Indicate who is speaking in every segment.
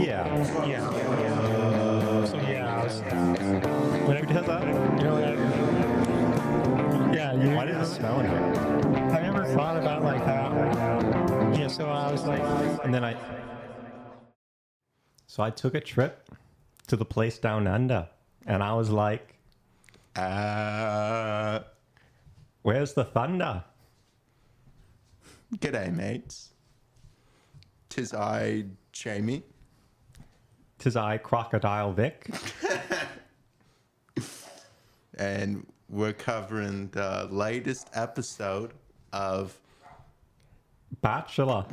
Speaker 1: Yeah.
Speaker 2: Yeah. So yeah, I was,
Speaker 1: Who does that?
Speaker 2: you know, yeah.
Speaker 1: Why does it smell in here?
Speaker 2: I never thought about like that. Yeah. So I was like,
Speaker 1: And then So I took a trip to the place down under, and I was like, where's the thunder?
Speaker 3: G'day, mates. 'Tis I, Jamie.
Speaker 1: 'Tis I, Crocodile Vic.
Speaker 3: And we're covering the latest episode of...
Speaker 1: Bachelor.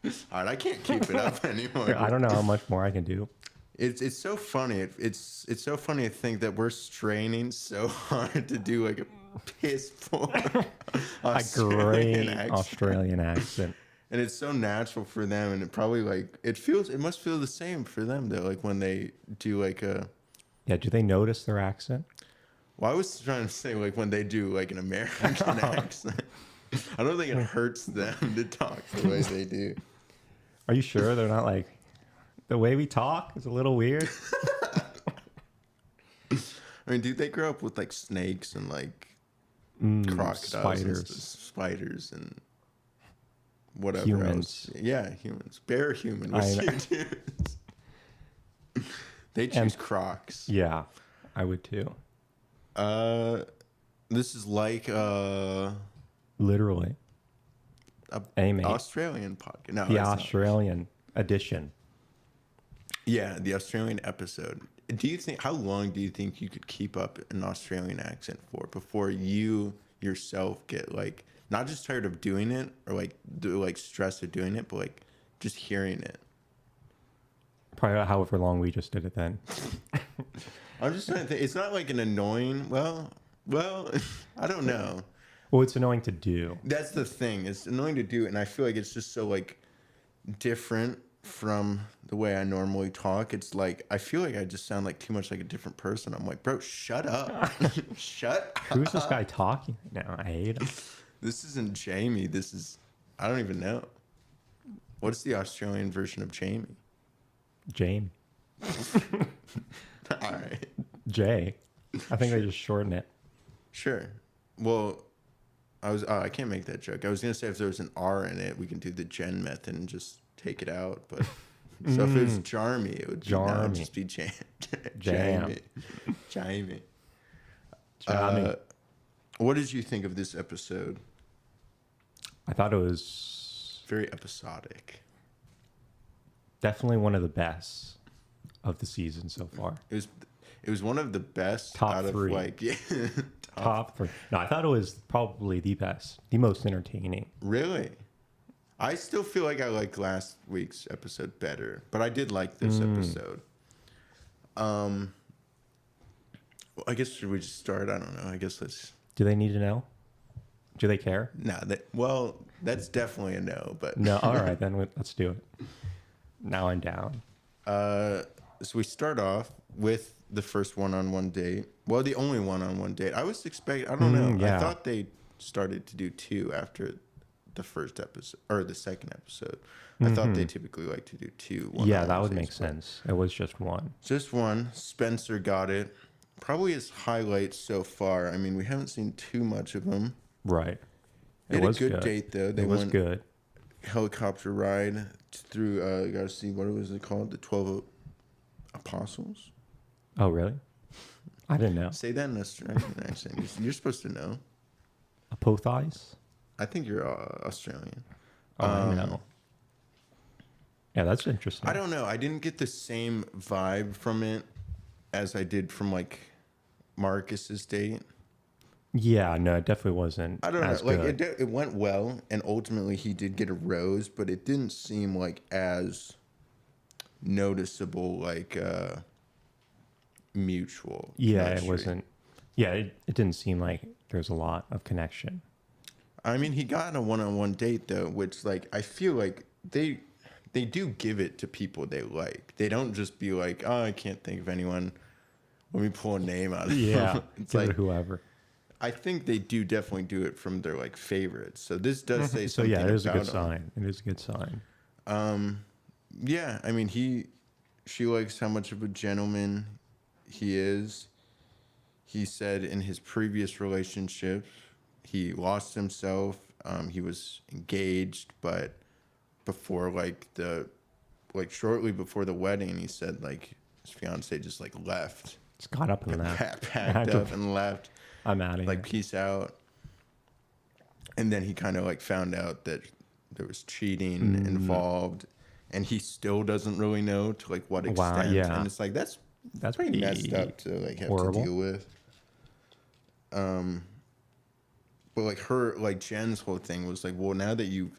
Speaker 3: All right, I can't keep it up anymore.
Speaker 1: I don't know how much more I can do.
Speaker 3: It's so funny. It's so funny to think that we're straining so hard to do like a piss poor
Speaker 1: A great Australian accent.
Speaker 3: And it's so natural for them, and it probably like it must feel the same for them though, like when they do like a...
Speaker 1: Yeah, do they notice their accent?
Speaker 3: Well, I was trying to say like when they do like an American accent. I don't think it hurts them to talk the way they do.
Speaker 1: Are you sure they're not like, the way we talk is a little weird?
Speaker 3: I mean, dude, they grow up with like snakes and like crocodiles, spiders, and whatever
Speaker 1: humans.
Speaker 3: else. Yeah, humans. Bear human. What's your dudes? They choose crocs.
Speaker 1: Yeah, I would too.
Speaker 3: This is like
Speaker 1: literally
Speaker 3: an Australian podcast. No,
Speaker 1: the Australian edition.
Speaker 3: Yeah, the Australian episode. Do you think, how long do you think you could keep up an Australian accent for before you yourself get like not just tired of doing it or like stress of doing it, but like just hearing it?
Speaker 1: Probably however long we just did it then.
Speaker 3: I'm just trying to think. It's not like an annoying. Well, I don't know.
Speaker 1: Well, it's annoying to do.
Speaker 3: That's the thing. It's annoying to do, and I feel like it's just so like different from the way I normally talk. It's like I feel like I just sound like too much like a different person. I'm like, bro, shut up. Shut up.
Speaker 1: Who's this guy talking right now? I hate him.
Speaker 3: This isn't Jamie. This is, I don't even know. What's the Australian version of Jamie?
Speaker 1: Jane.
Speaker 3: All right.
Speaker 1: Jay. I think they just shorten it.
Speaker 3: Sure. Well, I can't make that joke. I was gonna say if there was an R in it, we can do the Jenn method and just take it out. But so if it was Jarmy, it would just be Jamie. Jamie. What did you think of this episode?
Speaker 1: I thought it was
Speaker 3: very episodic.
Speaker 1: Definitely one of the best of the season so far.
Speaker 3: It was one of the best
Speaker 1: top three. Top three. No, I thought it was probably the best, the most entertaining.
Speaker 3: Really? I still feel like I like last week's episode better, but I did like this episode. Well, I guess should we just start? I don't know. I guess let's...
Speaker 1: Do they need to know? Do they care?
Speaker 3: No. That's definitely a no, but...
Speaker 1: No, all right, then let's do it. Now I'm down.
Speaker 3: So we start off with the first one-on-one date. Well, the only one-on-one date. I was expecting... I don't know. Yeah. I thought they started to do two after the first episode or the second episode. I thought they typically like to do two.
Speaker 1: Yeah, that would make sense. It was just one.
Speaker 3: Just one. Spencer got it. Probably his highlight so far. I mean, we haven't seen too much of him.
Speaker 1: Right.
Speaker 3: It was a good date though.
Speaker 1: It was good.
Speaker 3: Helicopter ride through. You gotta see, what was it called? The 12 Apostles.
Speaker 1: Oh, really? I didn't know.
Speaker 3: Say that in Australian accent. You're supposed to know.
Speaker 1: Apotheis?
Speaker 3: I think you're Australian.
Speaker 1: Oh, I know. Yeah, that's interesting.
Speaker 3: I don't know. I didn't get the same vibe from it as I did from like Marcus's date.
Speaker 1: Yeah, no, it definitely wasn't.
Speaker 3: I don't know. Like
Speaker 1: good.
Speaker 3: it went well, and ultimately he did get a rose, but it didn't seem like as noticeable, like mutual.
Speaker 1: Yeah,
Speaker 3: chemistry.
Speaker 1: it wasn't. Yeah, it didn't seem like there's a lot of connection.
Speaker 3: I mean, he got in a one-on-one date though, which like I feel like they do give it to people they like. They don't just be like, oh, I can't think of anyone. Let me pull a name out.
Speaker 1: Yeah,
Speaker 3: it's like
Speaker 1: whoever.
Speaker 3: I think they do definitely do it from their like favorites. So this does say
Speaker 1: So
Speaker 3: something.
Speaker 1: yeah, it is a good
Speaker 3: him.
Speaker 1: sign. It is a good sign.
Speaker 3: Yeah, I mean, she likes how much of a gentleman he is. He said in his previous relationship, he lost himself. He was engaged, but before shortly before the wedding, he said like his fiance just like left.
Speaker 1: Just got up and left.
Speaker 3: Packed up and left.
Speaker 1: I'm out of here.
Speaker 3: Like, peace out. And then he kind of like found out that there was cheating involved, and he still doesn't really know to like what extent.
Speaker 1: Wow, yeah.
Speaker 3: And it's like that's pretty messed up to like have
Speaker 1: horrible.
Speaker 3: to deal with. But like Jenn's whole thing was like, well, now that you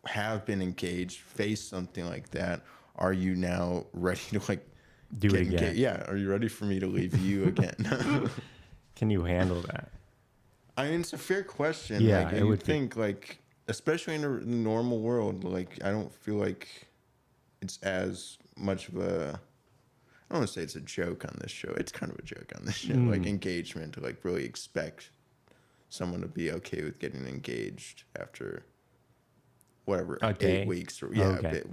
Speaker 3: have been engaged, face something like that, are you now ready to like
Speaker 1: do it again?
Speaker 3: Yeah, are you ready for me to leave you again?
Speaker 1: Can you handle that?
Speaker 3: I mean, it's a fair question.
Speaker 1: Yeah,
Speaker 3: like,
Speaker 1: it
Speaker 3: you
Speaker 1: would
Speaker 3: would think, like, especially in the normal world, like, I don't feel like it's as much of a. I don't want to say it's a joke on this show. It's kind of a joke on this show. Like, engagement, to like really expect someone to be okay with getting engaged after whatever, 8 weeks or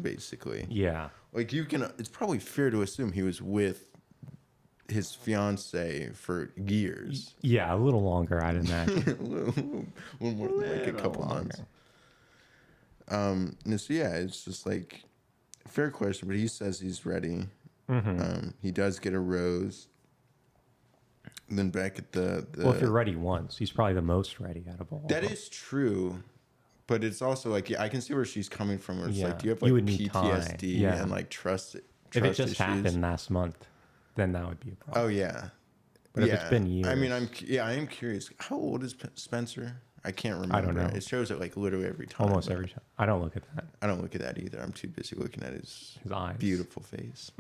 Speaker 3: basically.
Speaker 1: Yeah.
Speaker 3: Like, you can. It's probably fair to assume he was with his fiance for years.
Speaker 1: Yeah, a little longer, I'd imagine.
Speaker 3: a little more than like a couple months. And so yeah, it's just like a fair question, but he says he's ready. He does get a rose. And then back at the
Speaker 1: well, if you're ready once, he's probably the most ready out of all.
Speaker 3: That is true. But it's also like, yeah, I can see where she's coming from. Where it's like, do you have
Speaker 1: You
Speaker 3: like
Speaker 1: would need
Speaker 3: PTSD
Speaker 1: time.
Speaker 3: and like trust
Speaker 1: if it just
Speaker 3: issues?
Speaker 1: happened last month, then that would be a problem.
Speaker 3: Oh yeah.
Speaker 1: But if it's been years.
Speaker 3: I mean, I am curious. How old is Spencer? I can't remember.
Speaker 1: I don't know.
Speaker 3: It shows it like literally every time.
Speaker 1: Almost every time. I don't look at that.
Speaker 3: I don't look at that either. I'm too busy looking at his
Speaker 1: eyes.
Speaker 3: Beautiful face.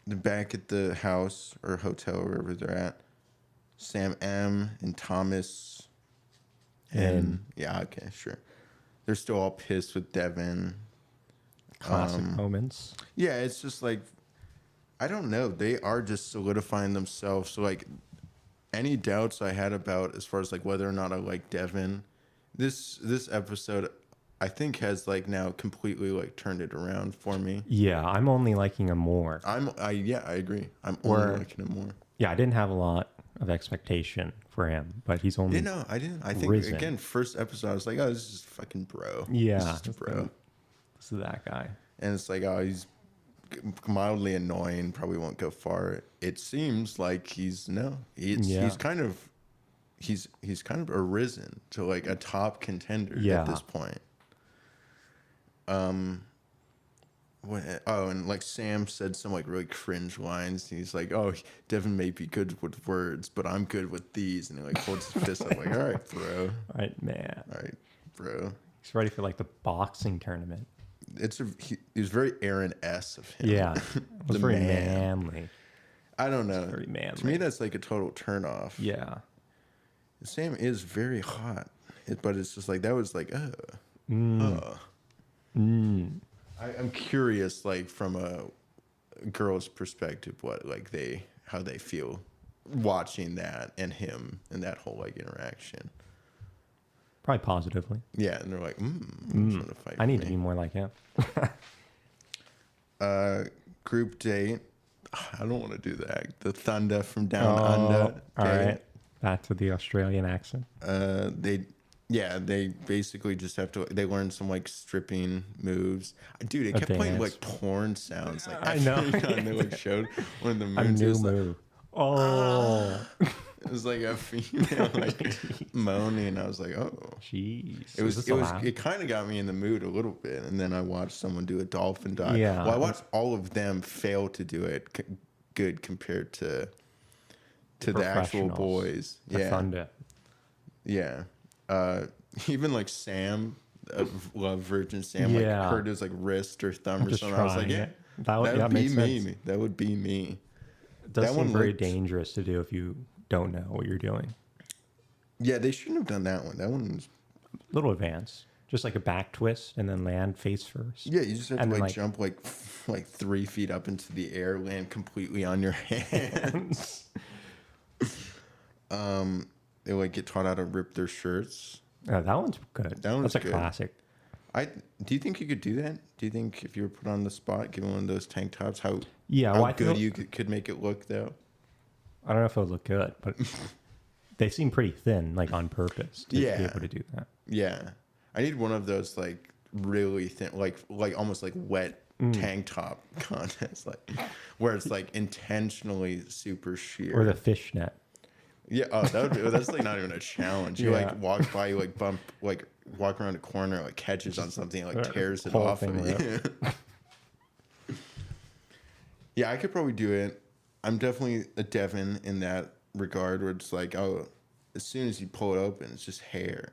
Speaker 3: Back at the house or hotel, wherever they're at, Sam M and Thomas and yeah, okay, sure. They're still all pissed with Devin.
Speaker 1: Classic moments.
Speaker 3: Yeah, it's just like, I don't know. They are just solidifying themselves. So like, any doubts I had about as far as like whether or not I like Devin, this episode I think has like now completely like turned it around for me.
Speaker 1: Yeah, I'm only liking him more.
Speaker 3: I agree. I'm only liking him more.
Speaker 1: Yeah, I didn't have a lot of expectation for him, but he's only
Speaker 3: I didn't. I think
Speaker 1: risen.
Speaker 3: Again, first episode I was like, oh, this is fucking bro.
Speaker 1: Yeah,
Speaker 3: this is bro.
Speaker 1: This is that guy.
Speaker 3: And it's like, oh, he's mildly annoying. Probably won't go far. It seems like he's kind of arisen to like a top contender at this point. And like Sam said some like really cringe lines. He's like, "Oh, Devin may be good with words, but I'm good with these." And he like holds his fist up, like, "All right, bro.
Speaker 1: All right, man.
Speaker 3: All right, bro."
Speaker 1: He's ready for like the boxing tournament.
Speaker 3: He was very Aaron S. of him.
Speaker 1: Yeah, it was very manly.
Speaker 3: I don't know.
Speaker 1: Very manly.
Speaker 3: To me, that's like a total turnoff.
Speaker 1: Yeah.
Speaker 3: Sam is very hot, but it's just like that was like, I'm curious, like from a girl's perspective, what like how they feel watching that and him and that whole like interaction.
Speaker 1: Probably positively.
Speaker 3: Yeah, and they're like, trying to fight.
Speaker 1: I need to be more like him.
Speaker 3: Group date. I don't want to do that. The Thunder from Down Under.
Speaker 1: All right. Back to the Australian accent.
Speaker 3: They basically just have to. They learn some like stripping moves. Dude, it kept playing like porn sounds. Like
Speaker 1: I know.
Speaker 3: every time they like showed one of the
Speaker 1: A
Speaker 3: moves.
Speaker 1: new
Speaker 3: It was
Speaker 1: move.
Speaker 3: it was like a female like moaning. I was like, oh,
Speaker 1: jeez.
Speaker 3: It kind of got me in the mood a little bit. And then I watched someone do a dolphin dive.
Speaker 1: Yeah.
Speaker 3: Well, I watched all of them fail to do it good compared to the actual boys.
Speaker 1: The Thunder.
Speaker 3: Yeah. Even like Sam, Virgin Sam, like hurt his like wrist or thumb or something. I was like, yeah, that would be me. That would be me.
Speaker 1: It does seem very dangerous to do if you don't know what you're doing.
Speaker 3: Yeah, they shouldn't have done that one. That one was
Speaker 1: a little advanced. Just like a back twist and then land face first.
Speaker 3: Yeah, you just have to like jump like 3 feet up into the air, land completely on your hands. They like get taught how to rip their shirts.
Speaker 1: Yeah, that one's good. That's a classic.
Speaker 3: I do you think you could do that? Do you think if you were put on the spot, given one of those tank tops, how good you could make it look though?
Speaker 1: I don't know if it would look good, but they seem pretty thin, like on purpose to be able to do that.
Speaker 3: Yeah, I need one of those like really thin, like almost like wet tank top contest, like where it's like intentionally super sheer.
Speaker 1: Or the fishnet.
Speaker 3: Yeah, that's like not even a challenge. You like walk by, you like bump, like walk around a corner, like catches on something, and, like tears it off of you. Yeah, I could probably do it. I'm definitely a Devin in that regard, where it's like, oh, as soon as you pull it open, it's just hair.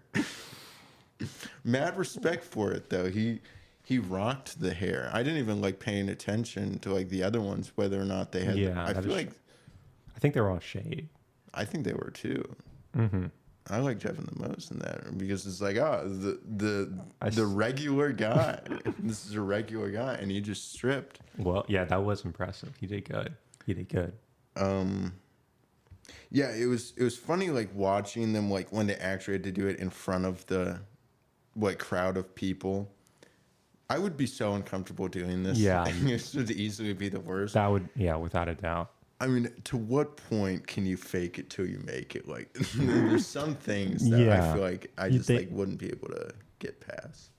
Speaker 3: Mad respect for it though. He rocked the hair. I didn't even like paying attention to like the other ones, whether or not they had.
Speaker 1: Yeah, I think they were all shade.
Speaker 3: I think they were too.
Speaker 1: Mm-hmm.
Speaker 3: I like Devin the most in that because it's like, the regular guy. This is a regular guy, and he just stripped.
Speaker 1: Well, yeah, that was impressive. He did good.
Speaker 3: Yeah, it was funny like watching them like when they actually had to do it in front of the like crowd of people. I would be so uncomfortable doing this.
Speaker 1: Yeah,
Speaker 3: it would easily be the worst.
Speaker 1: That would, without a doubt.
Speaker 3: I mean, to what point can you fake it till you make it? Like, there's some things that I feel like I just like wouldn't be able to get past.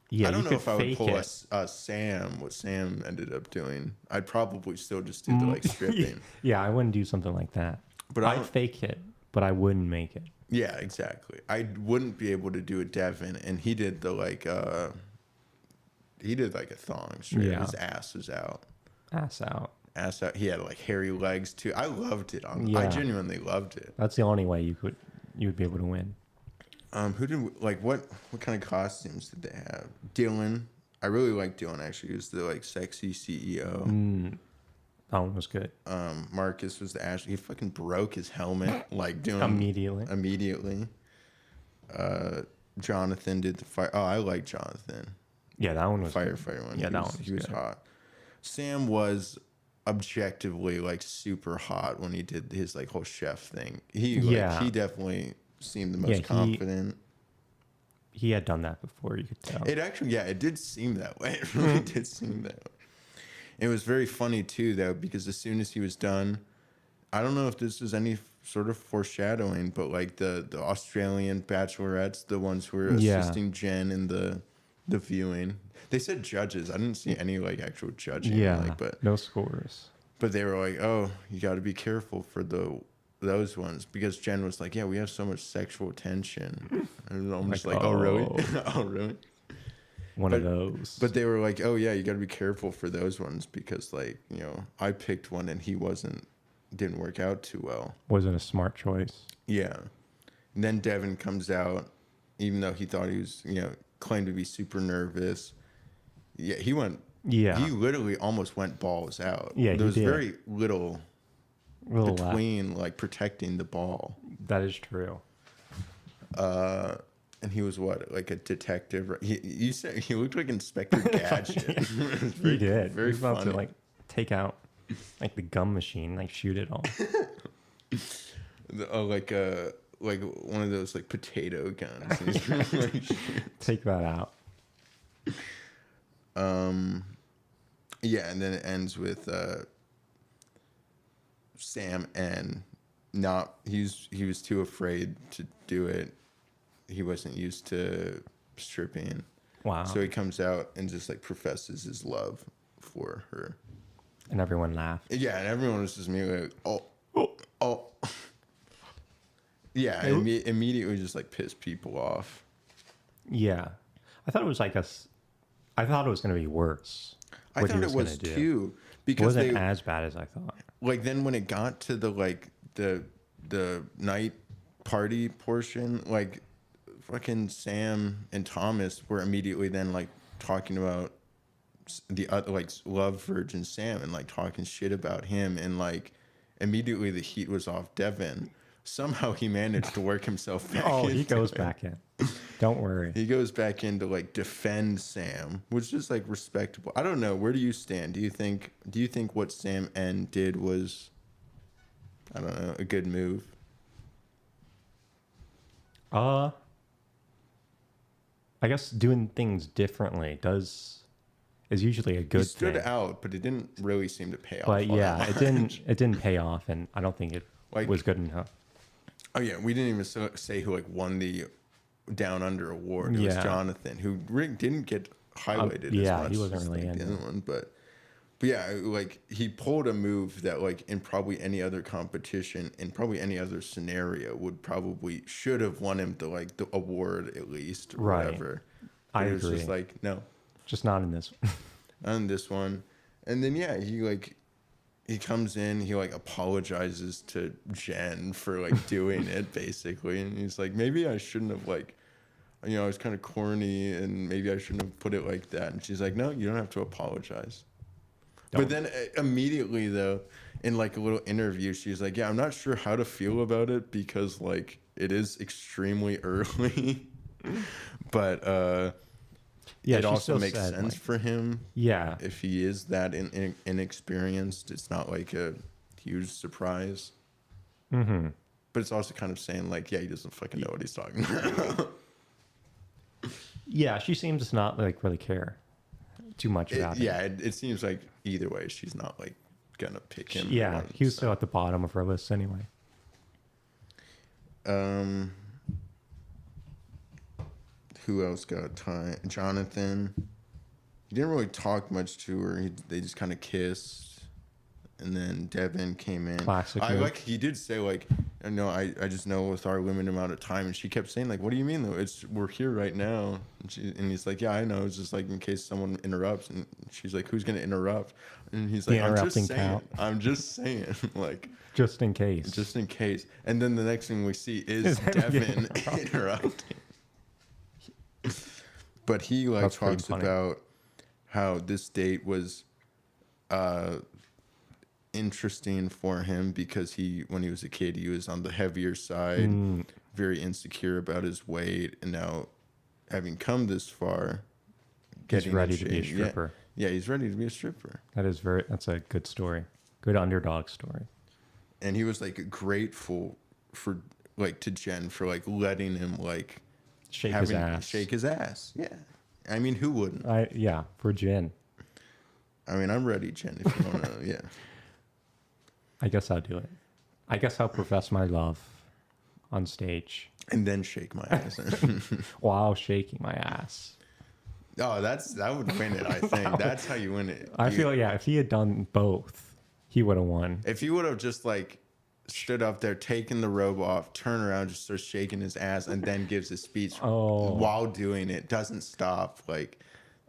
Speaker 1: Yeah,
Speaker 3: I don't know if I would pull Sam, what Sam ended up doing. I'd probably still just do the like stripping.
Speaker 1: Yeah, I wouldn't do something like that. But I'd fake it, but I wouldn't make it.
Speaker 3: Yeah, exactly. I wouldn't be able to do a Devin, and he did the like a thong straight. Yeah. His ass was out.
Speaker 1: Ass out.
Speaker 3: He had like hairy legs too. I loved it. I genuinely loved it.
Speaker 1: That's the only way you would be able to win.
Speaker 3: Who did like what kind of costumes did they have? Dylan. I really like Dylan actually. He was the like sexy CEO.
Speaker 1: That one was good.
Speaker 3: Marcus was the Ashley. He fucking broke his helmet like doing immediately. Jonathan did the fire. Oh, I like Jonathan.
Speaker 1: Yeah, that one was
Speaker 3: firefighter one.
Speaker 1: Yeah, that one was
Speaker 3: he was hot. Sam was objectively like super hot when he did his like whole chef thing. He definitely seemed the most confident.
Speaker 1: He had done that before, you could tell.
Speaker 3: It actually, it did seem that way. It really did seem that way. It was very funny too, though, because as soon as he was done, I don't know if this is any sort of foreshadowing, but like the Australian bachelorettes, the ones who were assisting Jenn in the viewing, they said judges. I didn't see any like actual judging.
Speaker 1: Yeah, but no scores.
Speaker 3: But they were like, oh, you got to be careful for those ones, because Jenn was like, yeah, we have so much sexual tension. And I'm just like, oh really? Oh really?
Speaker 1: One of those.
Speaker 3: But they were like, oh yeah, you got to be careful for those ones, because like, I picked one and he didn't work out too well.
Speaker 1: Wasn't a smart choice.
Speaker 3: Yeah. And then Devin comes out, even though he thought he was, claimed to be super nervous. Yeah, he went. Yeah. He literally almost went balls out.
Speaker 1: Yeah,
Speaker 3: there was very little between like protecting the ball.
Speaker 1: That is true.
Speaker 3: And he was like a detective. You said he looked like Inspector Gadget.
Speaker 1: He did.
Speaker 3: Very
Speaker 1: he was about to like take out like the gum machine, like shoot it all.
Speaker 3: Like one of those like potato guns.
Speaker 1: Take that out.
Speaker 3: Yeah, and then it ends with Sam and he was too afraid to do it. He wasn't used to stripping.
Speaker 1: Wow.
Speaker 3: So he comes out and just like professes his love for her.
Speaker 1: And everyone laughed.
Speaker 3: Yeah, and everyone was just immediately like, oh. Yeah, immediately just like pissed people off.
Speaker 1: Yeah. I thought it was like I thought it was going to be worse.
Speaker 3: I thought it was too, because
Speaker 1: it wasn't as bad as I thought.
Speaker 3: Like then when it got to the night party portion, like fucking Sam and Thomas were immediately then like talking about the other like love virgin Sam and like talking shit about him, and like immediately the heat was off Devin. Somehow he managed to work himself back.
Speaker 1: Oh, he goes back in. Don't worry.
Speaker 3: He goes back in to like defend Sam, which is like respectable. I don't know. Where do you stand? Do you think what Sam N did was, I don't know, a good move?
Speaker 1: I guess doing things differently is usually a good
Speaker 3: He stood
Speaker 1: thing.
Speaker 3: out, but it didn't really seem to pay off.
Speaker 1: But
Speaker 3: all
Speaker 1: yeah,
Speaker 3: that
Speaker 1: it
Speaker 3: much.
Speaker 1: didn't pay off, and I don't think it
Speaker 3: Like-
Speaker 1: was good enough.
Speaker 3: Oh yeah, we didn't even say who like won the Down Under award. It was
Speaker 1: Yeah.
Speaker 3: Jonathan, who didn't get highlighted
Speaker 1: yeah,
Speaker 3: as much
Speaker 1: he wasn't
Speaker 3: as
Speaker 1: really
Speaker 3: like, the
Speaker 1: in
Speaker 3: other one, but yeah, like he pulled a move that like in probably any other competition, in probably any other scenario, should have won him the award at least, or
Speaker 1: Right.
Speaker 3: whatever.
Speaker 1: I
Speaker 3: But it was
Speaker 1: agree.
Speaker 3: just like no,
Speaker 1: Just not in this one.
Speaker 3: on this one, and then yeah, he comes in, he like apologizes to Jenn for like doing it basically, and he's like, maybe I shouldn't have like, you know, I was kind of corny, and maybe I shouldn't have put it like that. And she's like, no, you don't have to apologize. But then immediately though, in like a little interview, she's like, yeah, I'm not sure how to feel about it because like it is extremely early, but
Speaker 1: Yeah,
Speaker 3: it
Speaker 1: she
Speaker 3: also
Speaker 1: still
Speaker 3: makes
Speaker 1: said,
Speaker 3: sense
Speaker 1: like-
Speaker 3: for him.
Speaker 1: Yeah.
Speaker 3: If he is that inexperienced, it's not like a huge surprise.
Speaker 1: Mm-hmm.
Speaker 3: But it's also kind of saying like, yeah, he doesn't fucking know what he's talking about.
Speaker 1: Yeah, she seems to not like really care too much about it.
Speaker 3: It seems like either way, she's not like gonna pick him.
Speaker 1: Yeah, he was still at the bottom of her list anyway.
Speaker 3: Who else got time? Jonathan. He didn't really talk much to her. They just kind of kissed, and then Devin came in.
Speaker 1: Classic
Speaker 3: I
Speaker 1: move.
Speaker 3: like. He did say like, "No, I just know with our limited amount of time." And she kept saying like, "What do you mean though? We're here right now." And he's like, "Yeah, I know. It's just like in case someone interrupts." And she's like, "Who's gonna interrupt?" And he's like,
Speaker 1: The
Speaker 3: "I'm just
Speaker 1: interrupting
Speaker 3: saying.
Speaker 1: count.
Speaker 3: I'm just saying." Like.
Speaker 1: Just in case.
Speaker 3: Just in case. And then the next thing we see is
Speaker 1: Is him
Speaker 3: Devin
Speaker 1: getting
Speaker 3: interrupting. But he like
Speaker 1: That's pretty
Speaker 3: talks
Speaker 1: funny.
Speaker 3: about how this date was interesting for him because when he was a kid, he was on the heavier side, very insecure about his weight, and now having come this far,
Speaker 1: He's ready
Speaker 3: in
Speaker 1: to be a
Speaker 3: shape.
Speaker 1: stripper.
Speaker 3: Yeah, he's ready to be a stripper.
Speaker 1: That's a good story. Good underdog story.
Speaker 3: And he was like grateful for like to Jenn for like letting him like
Speaker 1: Shake his ass.
Speaker 3: Shake his ass. Yeah. I mean, who wouldn't?
Speaker 1: For Jenn.
Speaker 3: I mean, I'm ready, Jenn, if you want to. Yeah.
Speaker 1: I guess I'll do it. I guess I'll profess my love on stage
Speaker 3: And then shake my ass.
Speaker 1: while shaking my ass.
Speaker 3: Oh, that would win it, I think. That's how you win it.
Speaker 1: I feel, if he had done both, he would have won.
Speaker 3: If he would have just like stood up there, taken the robe off, turn around, just starts shaking his ass, and then gives a speech while doing it, doesn't stop, like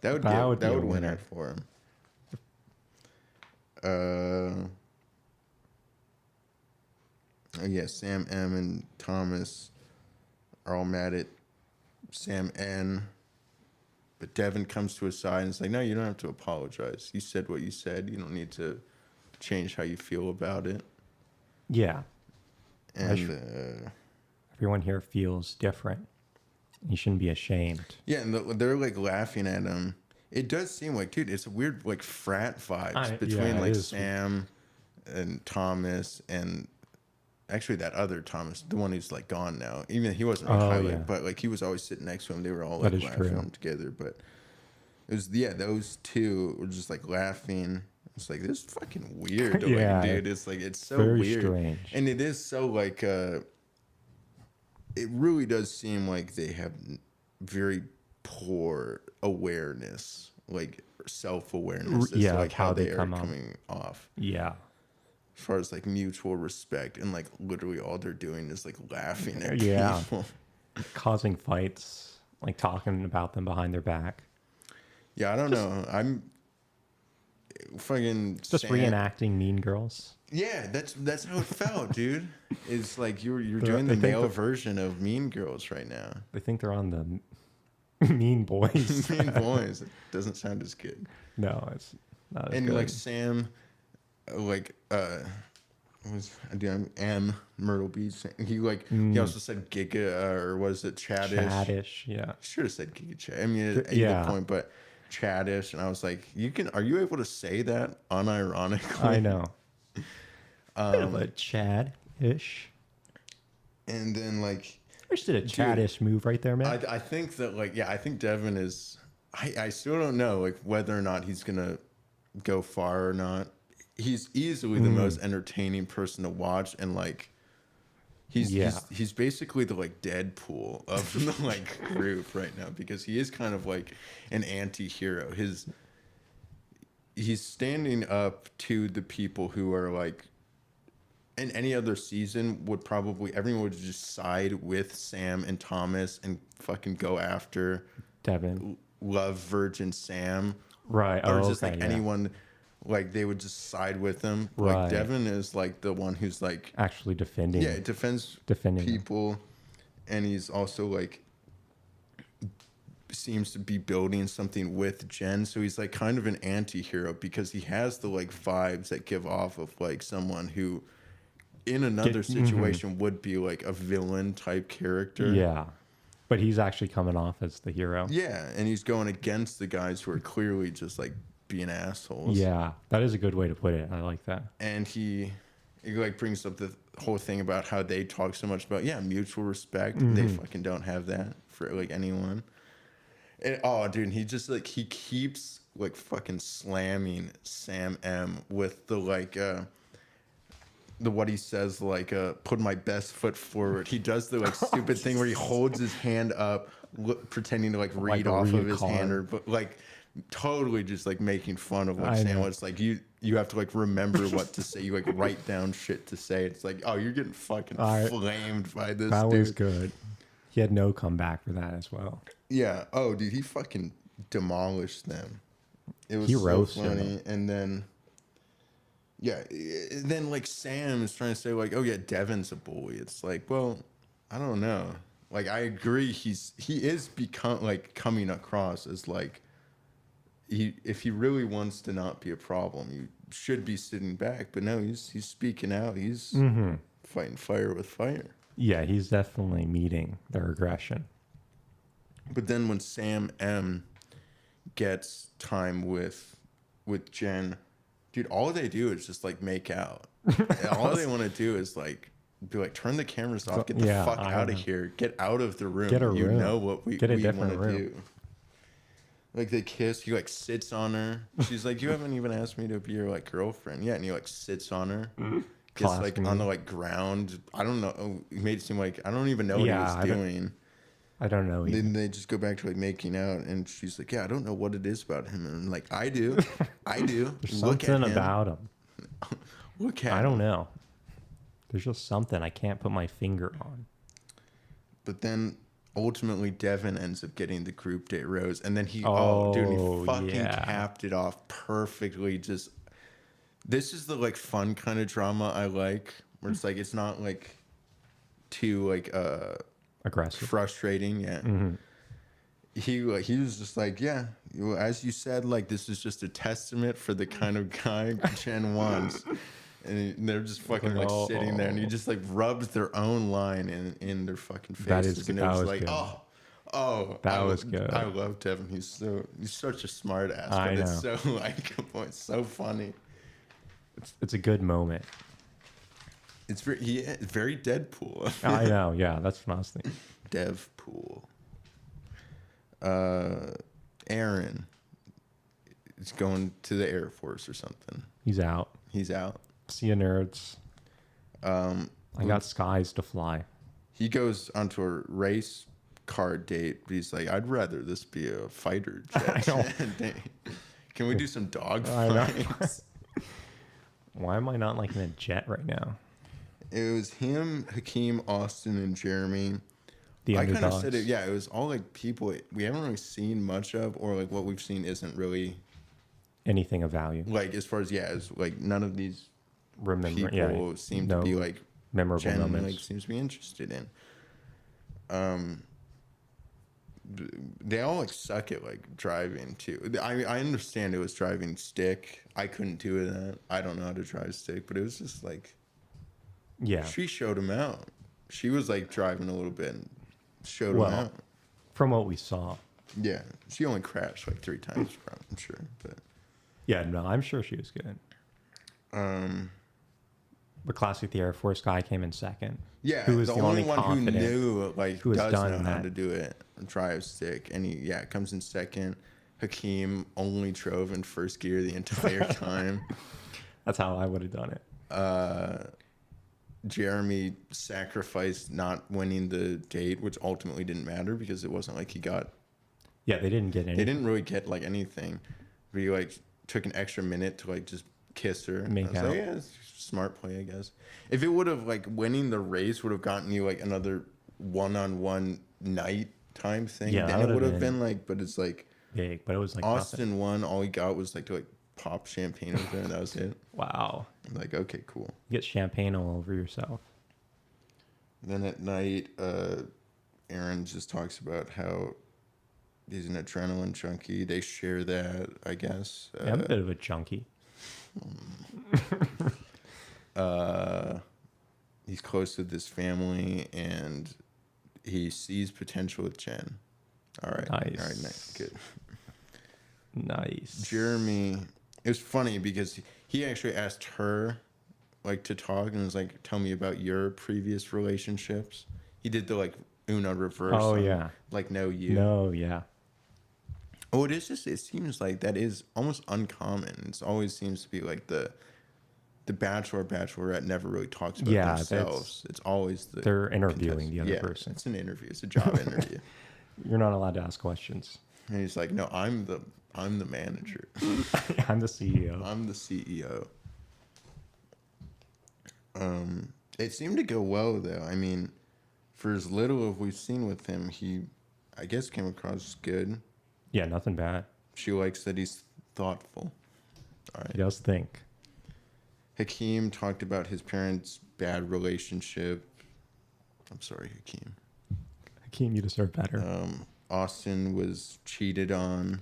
Speaker 3: that would win
Speaker 1: winner
Speaker 3: it for him. Yeah, Sam M and Thomas are all mad at Sam N. But Devin comes to his side and is like, no, you don't have to apologize. You said what you said. You don't need to change how you feel about it.
Speaker 1: Yeah.
Speaker 3: And
Speaker 1: Everyone here feels different. You shouldn't be ashamed.
Speaker 3: yeah, and they're like laughing at him. It does seem like, dude, it's a weird like frat vibes between like Sam and Thomas and actually that other Thomas, the one who's like gone now. Even he wasn't really highlighted, but like he was always sitting next to him. They were all like laughing together. But it was those two were just like laughing. It's like this is fucking weird, like, dude. It's like it's so
Speaker 1: very
Speaker 3: weird,
Speaker 1: strange.
Speaker 3: and it is so like it really does seem like they have very poor awareness, like self-awareness as to like how they are coming off.
Speaker 1: Yeah.
Speaker 3: As far as like mutual respect, and like literally all they're doing is like laughing at people.
Speaker 1: Causing fights, like talking about them behind their back.
Speaker 3: Yeah, I don't know. I'm fucking
Speaker 1: just reenacting Mean Girls.
Speaker 3: Yeah, that's how it felt, dude. It's like you're doing the male version of Mean Girls right now.
Speaker 1: They think they're on the Mean Boys.
Speaker 3: Mean Boys. It doesn't sound as good.
Speaker 1: No, it's not as
Speaker 3: and
Speaker 1: good.
Speaker 3: Like Sam, like was M Myrtle Beach. He like he also said Giga or was it Chadish?
Speaker 1: Chadish, yeah.
Speaker 3: Should have said Giga Chad. I mean, at either point, but Chadish, and I was like, are you able to say that unironically?
Speaker 1: I know. Bit of a Chad-ish.
Speaker 3: And then like
Speaker 1: just did a chat-ish move right there, man.
Speaker 3: I think that I think Devin is. I still don't know like whether or not he's gonna go far or not. He's easily the most entertaining person to watch, and like he's basically the like Deadpool of the like group right now, because he is kind of like an anti-hero. He's standing up to the people who are like, in any other season everyone would just side with Sam and Thomas and fucking go after
Speaker 1: Devin,
Speaker 3: love virgin Sam,
Speaker 1: right?
Speaker 3: Or just anyone, like they would just side with them.
Speaker 1: Right.
Speaker 3: Like Devin is like the one who's like
Speaker 1: actually defending.
Speaker 3: Yeah, defends people, him. And he's also like seems to be building something with Jenn. So he's like kind of an anti-hero because he has the like vibes that give off of like someone who in another situation would be like a villain type character.
Speaker 1: Yeah. But he's actually coming off as the hero.
Speaker 3: Yeah, and he's going against the guys who are clearly just like being assholes.
Speaker 1: Yeah, that is a good way to put it. I like that. And
Speaker 3: he like brings up the whole thing about how they talk so much about mutual respect. They fucking don't have that for like anyone. And, oh, dude, he just like he keeps like fucking slamming Sam M with the like what he says, like put my best foot forward. He does the like stupid thing where he holds his hand up pretending to like read off of his hand, or but like totally just like making fun of like Sam. It's like you have to like remember what to say. You like write down shit to say. It's like, oh, you're getting fucking flamed by this.
Speaker 1: That
Speaker 3: dude.
Speaker 1: Was good. He had no comeback for that as well.
Speaker 3: Yeah. Oh, dude, he fucking demolished them. It was
Speaker 1: so
Speaker 3: funny. Him. And then like Sam is trying to say like, oh yeah, Devin's a bully. It's like, well, I don't know. Like I agree, he is coming across as like if he really wants to not be a problem, he should be sitting back. But no, he's speaking out. He's fighting fire with fire.
Speaker 1: Yeah, he's definitely meeting their aggression.
Speaker 3: But then when Sam M gets time with Jenn, dude, all they do is just like make out. All they want to do is like be like, turn the cameras off, get the fuck out of here, get out of the room. You know what we want to do. Like they kiss, he like sits on her. She's like, you haven't even asked me to be your like girlfriend yet, and he like sits on her. Gets like on the like ground. I don't know. He made it seem like I don't even know what he was doing.
Speaker 1: I don't know.
Speaker 3: Then they just go back to like making out, and she's like, "Yeah, I don't know what it is about him." And I'm like, I do.
Speaker 1: There's something about him.
Speaker 3: Look at.
Speaker 1: I don't know. There's just something I can't put my finger on.
Speaker 3: But then ultimately, Devin ends up getting the group date rose, and then he fucking capped it off perfectly. Just this is the like fun kind of drama I like, where it's like it's not like too like
Speaker 1: aggressive,
Speaker 3: frustrating. Yeah. He was just like, yeah, as you said, like this is just a testament for the kind of guy Jenn wants. And they're just fucking like sitting there, and he just like rubs their own line in their fucking faces. And it was like, good. That was good. I love Devin. He's such a smart ass. But it's so likable. It's so funny.
Speaker 1: It's a good moment.
Speaker 3: It's very Deadpool.
Speaker 1: I know. Yeah, that's what I was thinking.
Speaker 3: Devpool. Aaron is going to the Air Force or something.
Speaker 1: He's out. See you, nerds. I got skies to fly.
Speaker 3: He goes onto a race car date, but he's like, I'd rather this be a fighter jet. Can we do some dog fights?
Speaker 1: Why am I not like in a jet right now?
Speaker 3: It was him, Hakeem, Austin, and Jeremy.
Speaker 1: The
Speaker 3: I
Speaker 1: underdogs.
Speaker 3: kind of said it. Yeah, it was all like people we haven't really seen much of, or like what we've seen isn't really
Speaker 1: anything of value.
Speaker 3: Like as far as as like none of these people seem to be like
Speaker 1: memorable
Speaker 3: Jenn,
Speaker 1: moments.
Speaker 3: Like seems to be interested in. They all like suck at like driving too. I understand it was driving stick. I couldn't do that. I don't know how to drive stick, but it was just like, she showed him out. She was like driving a little bit and showed him out.
Speaker 1: From what we saw.
Speaker 3: Yeah, she only crashed like 3 times, I'm sure, but
Speaker 1: yeah, no, I'm sure she was good. but classic, the Air Force guy came in second.
Speaker 3: Yeah,
Speaker 1: who was
Speaker 3: the only one who
Speaker 1: confident,
Speaker 3: knew, like,
Speaker 1: who has
Speaker 3: does
Speaker 1: done
Speaker 3: know how
Speaker 1: that.
Speaker 3: to do it, drive stick, and he comes in second. Hakeem only drove in first gear the entire time.
Speaker 1: That's how I would have done it.
Speaker 3: Jeremy sacrificed not winning the date, which ultimately didn't matter because it wasn't like he got.
Speaker 1: Yeah, they didn't get anything.
Speaker 3: They didn't really get like anything. But he like took an extra minute to like just kiss her.
Speaker 1: Make
Speaker 3: I was
Speaker 1: out.
Speaker 3: like, yeah, it's smart play, I guess. If it would have like winning the race would have gotten you like another one-on-one night time thing,
Speaker 1: Yeah,
Speaker 3: then
Speaker 1: that
Speaker 3: it would
Speaker 1: would've
Speaker 3: have been like. But it's like
Speaker 1: big, but it was like
Speaker 3: Austin won. All he got was like to like pop champagne with her, and that was it.
Speaker 1: Wow.
Speaker 3: I'm like, okay, cool.
Speaker 1: You get champagne all over yourself.
Speaker 3: Then at night, Aaron just talks about how he's an adrenaline junkie. They share that, I guess.
Speaker 1: Yeah, I'm a bit of a junkie.
Speaker 3: He's close with his family, and he sees potential with Jenn. All right.
Speaker 1: Nice.
Speaker 3: All right, nice. Good.
Speaker 1: Nice.
Speaker 3: Jeremy, it was funny because he actually asked her like to talk and was like, tell me about your previous relationships. He did the like Una reverse.
Speaker 1: Oh, yeah.
Speaker 3: Like, no, you.
Speaker 1: No, yeah.
Speaker 3: Oh, it is just, it seems like that is almost uncommon. It always seems to be like the Bachelor or Bachelorette never really talks about themselves. It's always
Speaker 1: they're interviewing the other person.
Speaker 3: It's an interview. It's a job interview.
Speaker 1: You're not allowed to ask questions.
Speaker 3: And he's like, no, I'm the manager.
Speaker 1: I'm the CEO.
Speaker 3: I'm the CEO. It seemed to go well though. I mean, for as little of we've seen with him, he, I guess, came across good.
Speaker 1: Yeah, nothing bad.
Speaker 3: She likes that he's thoughtful. All right.
Speaker 1: He does think.
Speaker 3: Hakeem talked about his parents' bad relationship. I'm sorry, Hakeem.
Speaker 1: Hakeem, you deserve better.
Speaker 3: Austin was cheated on.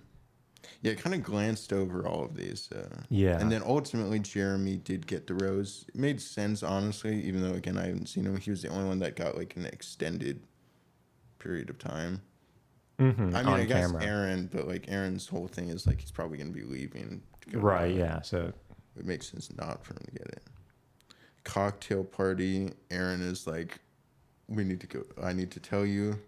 Speaker 3: Yeah, it kind of glanced over all of these.
Speaker 1: Yeah.
Speaker 3: And then ultimately, Jeremy did get the rose. It made sense, honestly, even though, again, I haven't seen him. He was the only one that got, like, an extended period of time.
Speaker 1: Mm-hmm,
Speaker 3: I mean, I guess
Speaker 1: camera.
Speaker 3: Aaron, but, like, Aaron's whole thing is, like, he's probably going to be leaving. To go
Speaker 1: Right,
Speaker 3: out.
Speaker 1: yeah. So
Speaker 3: It makes sense not for him to get it. Cocktail party. Aaron is like, we need to go. I need to tell you,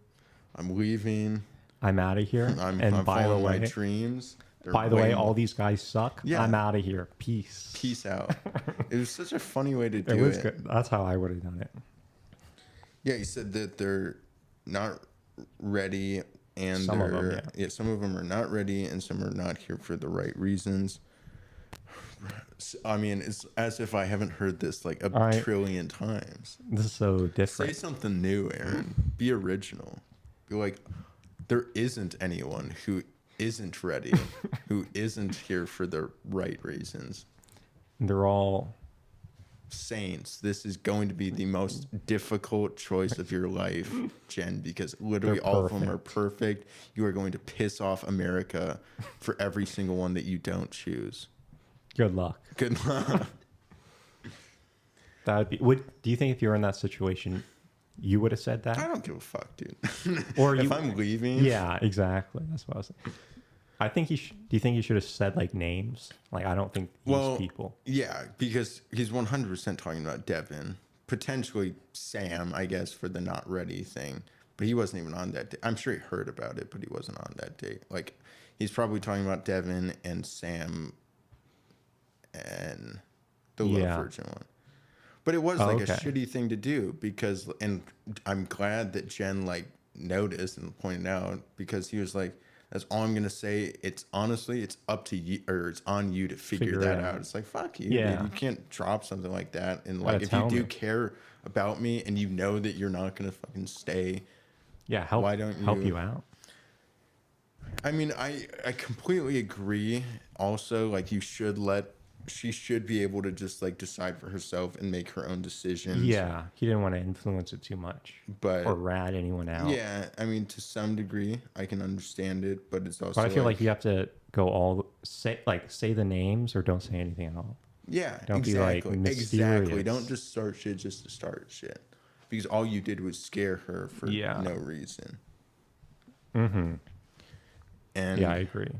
Speaker 3: I'm leaving.
Speaker 1: I'm out of here.
Speaker 3: I'm
Speaker 1: by the
Speaker 3: following
Speaker 1: way,
Speaker 3: my dreams. They're
Speaker 1: by the
Speaker 3: way
Speaker 1: way,
Speaker 3: more-
Speaker 1: all these guys suck.
Speaker 3: Yeah.
Speaker 1: I'm out of here. Peace.
Speaker 3: Peace out. It was such a funny way to do
Speaker 1: It
Speaker 3: it.
Speaker 1: was good. That's how I would have done it.
Speaker 3: Yeah, he said that they're not ready, and
Speaker 1: Some of them, yeah.
Speaker 3: some of them are not ready, and some are not here for the right reasons. I mean, it's as if I haven't heard this like a trillion times.
Speaker 1: This is so different.
Speaker 3: Say something new, Aaron. Be original. Be like, there isn't anyone who isn't ready, who isn't here for the right reasons.
Speaker 1: They're all
Speaker 3: Saints, this is going to be the most difficult choice of your life, Jenn, because literally all of them are perfect. You are going to piss off America for every single one that you don't choose.
Speaker 1: good luck.
Speaker 3: Good luck.
Speaker 1: That would be. Do you think if you were in that situation, you would have said that?
Speaker 3: I don't give a fuck, dude.
Speaker 1: Or
Speaker 3: if I'm leaving,
Speaker 1: Yeah, exactly. That's what I was saying. I think do you think he should have said like names? Like I don't think these people.
Speaker 3: Yeah, because he's 100% talking about Devin, potentially Sam, I guess, for the not ready thing. But he wasn't even on that date. I'm sure he heard about it, but he wasn't on that date. Like he's probably talking about Devin and Sam and the Love Virgin one. But it was like a shitty thing to do because, and I'm glad that Jenn like noticed and pointed out because he was like, that's all I'm gonna say. It's honestly, it's up to you, or it's on you to figure that out. It's like, fuck you, dude. You can't drop something like that. And like, if you do care about me and you know that you're not gonna fucking stay, why don't you
Speaker 1: help you out?
Speaker 3: I mean, I completely agree. Also, like, she should be able to just like decide for herself and make her own decisions.
Speaker 1: Yeah, he didn't want to influence it too much, or rat anyone out.
Speaker 3: Yeah, I mean, to some degree, I can understand it, but it's also.
Speaker 1: But I feel like you have to go say the names or don't say anything at all.
Speaker 3: Yeah,
Speaker 1: don't
Speaker 3: exactly.
Speaker 1: Be like mysterious.
Speaker 3: Exactly. Don't just start shit just to start shit, because all you did was scare her for no reason.
Speaker 1: Mm-hmm.
Speaker 3: And
Speaker 1: yeah, I agree.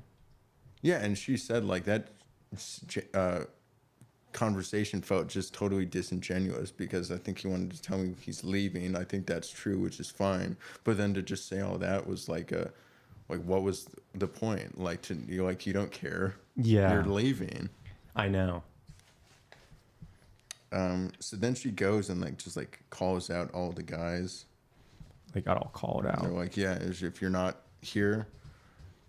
Speaker 3: Yeah, and she said like that conversation felt just totally disingenuous because I think he wanted to tell me he's leaving. I think that's true, which is fine. But then to just say all that was like what was the point? Like you don't care.
Speaker 1: Yeah.
Speaker 3: You're leaving.
Speaker 1: I know.
Speaker 3: So then she goes and like just like calls out all the guys.
Speaker 1: They got all called out.
Speaker 3: They're like, yeah, if you're not here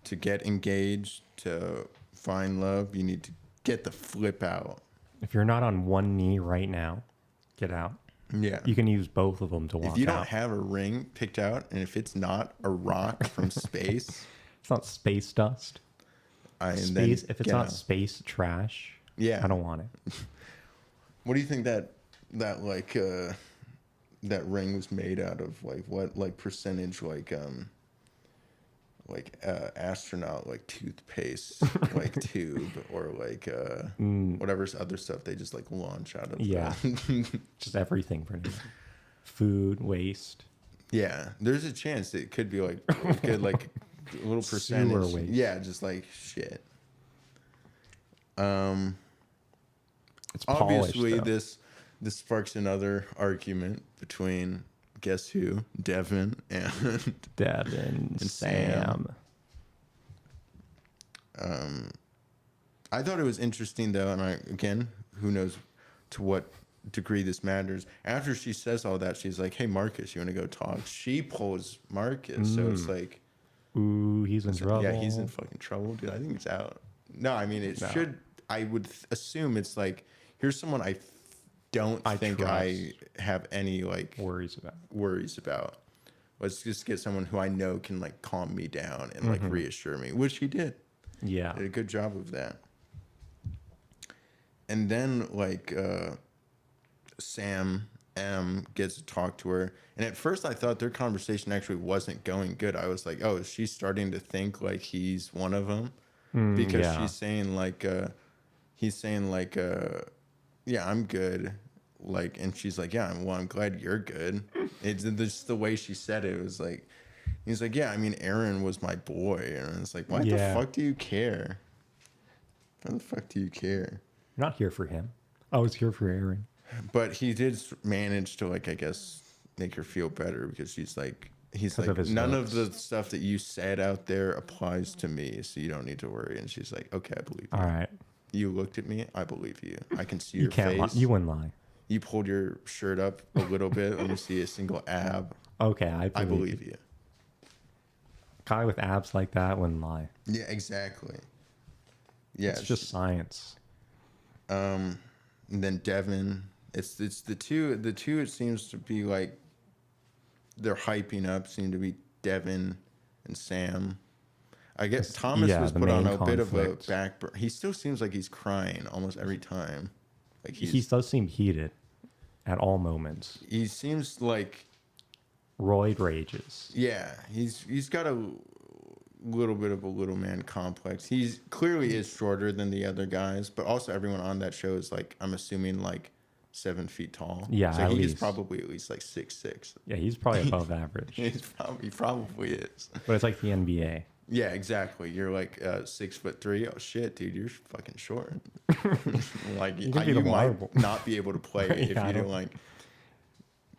Speaker 3: to get engaged, to find love, you need to get the flip out.
Speaker 1: If you're not on one knee right now, get out.
Speaker 3: Yeah.
Speaker 1: You can use both of them to walk out.
Speaker 3: If you don't have a ring picked out, and if it's not a rock from space,
Speaker 1: it's not space dust. Space. If it's not space trash,
Speaker 3: yeah,
Speaker 1: I don't want it.
Speaker 3: What do you think that like that ring was made out of? Like what like percentage like astronaut like toothpaste like tube or like whatever other stuff they just like launch out of.
Speaker 1: Yeah. Just everything pretty much. Food waste.
Speaker 3: Yeah, there's a chance it could be like a little percentage.
Speaker 1: Sewer waste.
Speaker 3: Yeah, just like shit.
Speaker 1: It's
Speaker 3: obviously
Speaker 1: polished,
Speaker 3: this sparks another argument between guess who? Devin and
Speaker 1: Sam.
Speaker 3: I thought it was interesting though, and who knows to what degree this matters. After she says all that, she's like, "Hey Marcus, you want to go talk?" She pulls Marcus, so it's like,
Speaker 1: ooh, he's in trouble.
Speaker 3: Yeah, he's in fucking trouble, dude. I think it's out. No, I mean should. I would assume it's like, here's someone I think I have any like worries about. Let's just get someone who I know can like calm me down and like reassure me, which he did.
Speaker 1: Yeah,
Speaker 3: did a good job of that. And then like Sam M gets to talk to her, and at first I thought their conversation actually wasn't going good. I was like, oh, is she starting to think like he's one of them? Because she's saying like he's saying like yeah, I'm good. Like, and she's like, yeah, well, I'm glad you're good. It's just the way she said it. It was like, he's like, yeah, I mean, Aaron was my boy. And it's like, why the fuck do you care? Why the fuck do you care?
Speaker 1: You're not here for him. I was here for Aaron.
Speaker 3: But he did manage to, like, I guess, make her feel better because he's like, none of the stuff that you said out there applies to me, so you don't need to worry. And she's like, okay, I believe you.
Speaker 1: All right.
Speaker 3: You looked at me. I believe you. I can see your face.
Speaker 1: You wouldn't lie.
Speaker 3: You pulled your shirt up a little bit when you see a single ab.
Speaker 1: Okay,
Speaker 3: I believe you.
Speaker 1: Guy with abs like that wouldn't lie.
Speaker 3: Yeah, exactly. Yeah,
Speaker 1: it's just science.
Speaker 3: And then Devin, it's the two. The two, it seems to be like they're hyping up. Seem to be Devin and Sam. I guess Thomas was put on a bit of a back burner. He still seems like he's crying almost every time. Like
Speaker 1: he does seem heated at all moments.
Speaker 3: He seems like
Speaker 1: roid rages.
Speaker 3: Yeah, he's got a little bit of a little man complex. He's clearly is shorter than the other guys, but also everyone on that show is like, I'm assuming like 7 feet tall.
Speaker 1: Yeah,
Speaker 3: so he's probably at least like 6'6".
Speaker 1: Yeah, he's probably above average.
Speaker 3: He probably is.
Speaker 1: But it's like the NBA.
Speaker 3: Yeah, exactly. You're like 6'3". Oh shit, dude, you're fucking short. Like you might not be able to play if you don't like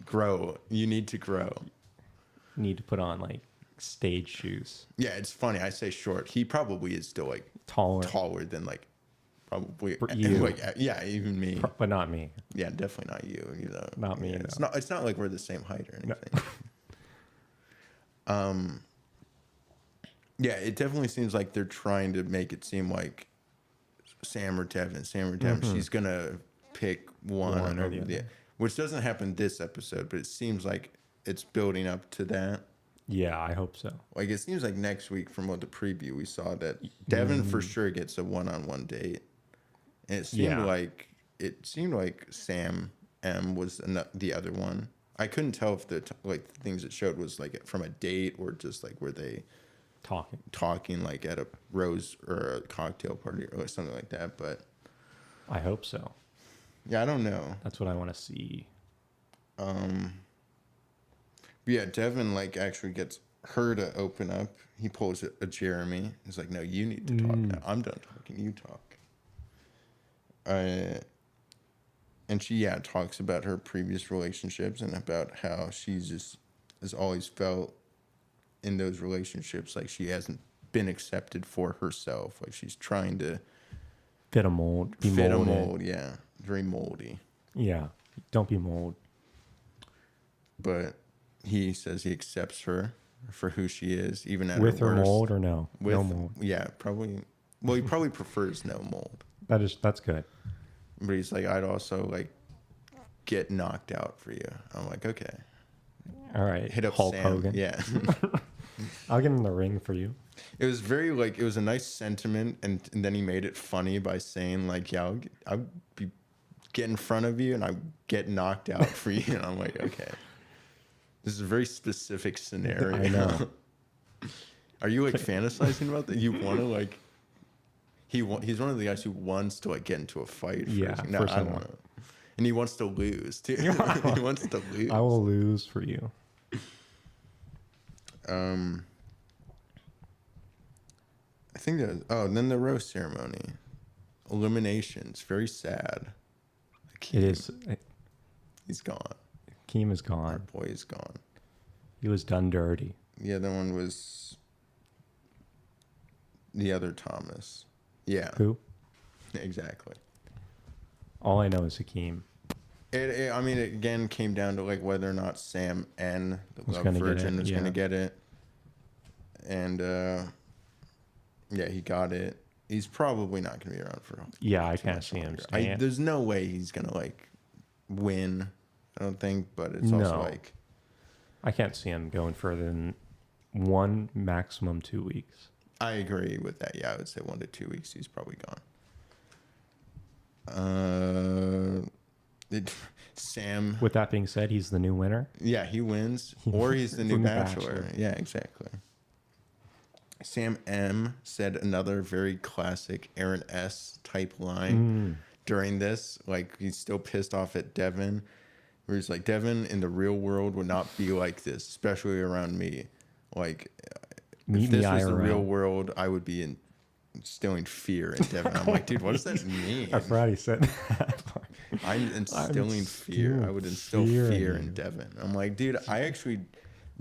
Speaker 3: grow. You need to grow.
Speaker 1: You need to put on like stage shoes.
Speaker 3: Yeah, it's funny. I say short. He probably is still like taller than like probably
Speaker 1: you.
Speaker 3: Like, yeah, even me.
Speaker 1: But not me.
Speaker 3: Yeah, definitely not you. You know,
Speaker 1: not me.
Speaker 3: Yeah, it's not like we're the same height or anything. No. Yeah, it definitely seems like they're trying to make it seem like Sam or Devin. She's gonna pick one or the other, which doesn't happen this episode, but it seems like it's building up to that.
Speaker 1: Yeah, I hope so.
Speaker 3: Like, it seems like next week, from what the preview we saw, that Devin for sure gets a one-on-one date, and it seemed like Sam M was the other one. I couldn't tell if the things it showed was like from a date or just like were they talking like at a rose or a cocktail party or something like that. But
Speaker 1: I hope so.
Speaker 3: Yeah, I don't know.
Speaker 1: That's what I want to see.
Speaker 3: Yeah, Devin like actually gets her to open up. He pulls a Jeremy. He's like, "No, you need to talk now. I'm done talking. You talk." And she talks about her previous relationships and about how she's just has always felt in those relationships like she hasn't been accepted for herself. Like she's trying to
Speaker 1: fit a mold.
Speaker 3: Fit a mold, yeah. Very moldy.
Speaker 1: Yeah. Don't be mold.
Speaker 3: But he says he accepts her for who she is, even at
Speaker 1: with
Speaker 3: her
Speaker 1: her
Speaker 3: worst.
Speaker 1: mold or no?
Speaker 3: With,
Speaker 1: no mold.
Speaker 3: Yeah, probably. Well, he probably prefers no mold.
Speaker 1: That's good.
Speaker 3: But he's like, I'd also like get knocked out for you. I'm like, okay.
Speaker 1: All right.
Speaker 3: Hit up
Speaker 1: Hulk
Speaker 3: Sam.
Speaker 1: Hogan.
Speaker 3: Yeah.
Speaker 1: I'll get in the ring for you.
Speaker 3: It was very like, it was a nice sentiment. And then he made it funny by saying like, yeah, I'll be get in front of you and I get knocked out for you. And I'm like, okay. This is a very specific scenario.
Speaker 1: I know.
Speaker 3: Are you like fantasizing about that? You want to like, he's one of the guys who wants to like get into a fight.
Speaker 1: Yeah,
Speaker 3: no, I don't know. And he wants to lose too. He wants to lose.
Speaker 1: I will lose for you.
Speaker 3: I think that. Oh, and then the roast ceremony, eliminations. Very sad.
Speaker 1: It is.
Speaker 3: He's gone.
Speaker 1: Keem is
Speaker 3: Our
Speaker 1: gone.
Speaker 3: boy is gone.
Speaker 1: He was done dirty.
Speaker 3: The other one was the other Thomas. Yeah.
Speaker 1: Who?
Speaker 3: Exactly.
Speaker 1: All I know is Hakeem.
Speaker 3: I mean, it again came down to like whether or not Sam N, the love virgin, was going to get it. And yeah, he got it. He's probably not going to be around for.
Speaker 1: Yeah, I can't see him.
Speaker 3: There's no way he's going to like win. I don't think, but it's also like
Speaker 1: I can't see him going further than 1, maximum 2 weeks.
Speaker 3: I agree with that. Yeah, I would say 1 to 2 weeks. He's probably gone. Sam.
Speaker 1: With that being said, he's the new winner.
Speaker 3: Yeah, he wins, or he's the new Bachelor.
Speaker 1: Bachelor.
Speaker 3: Yeah, exactly. Sam M said another very classic Aaron S type line during this. Like he's still pissed off at Devin, where he's like, Devin in the real world would not be like this, especially around me. Like, if this was the real world, I would be instilling fear in Devin. I'm like, dude, what does that mean?
Speaker 1: I forgot he said that.
Speaker 3: I'm instilling fear. I would instill fear in Devin. I'm like, dude, I actually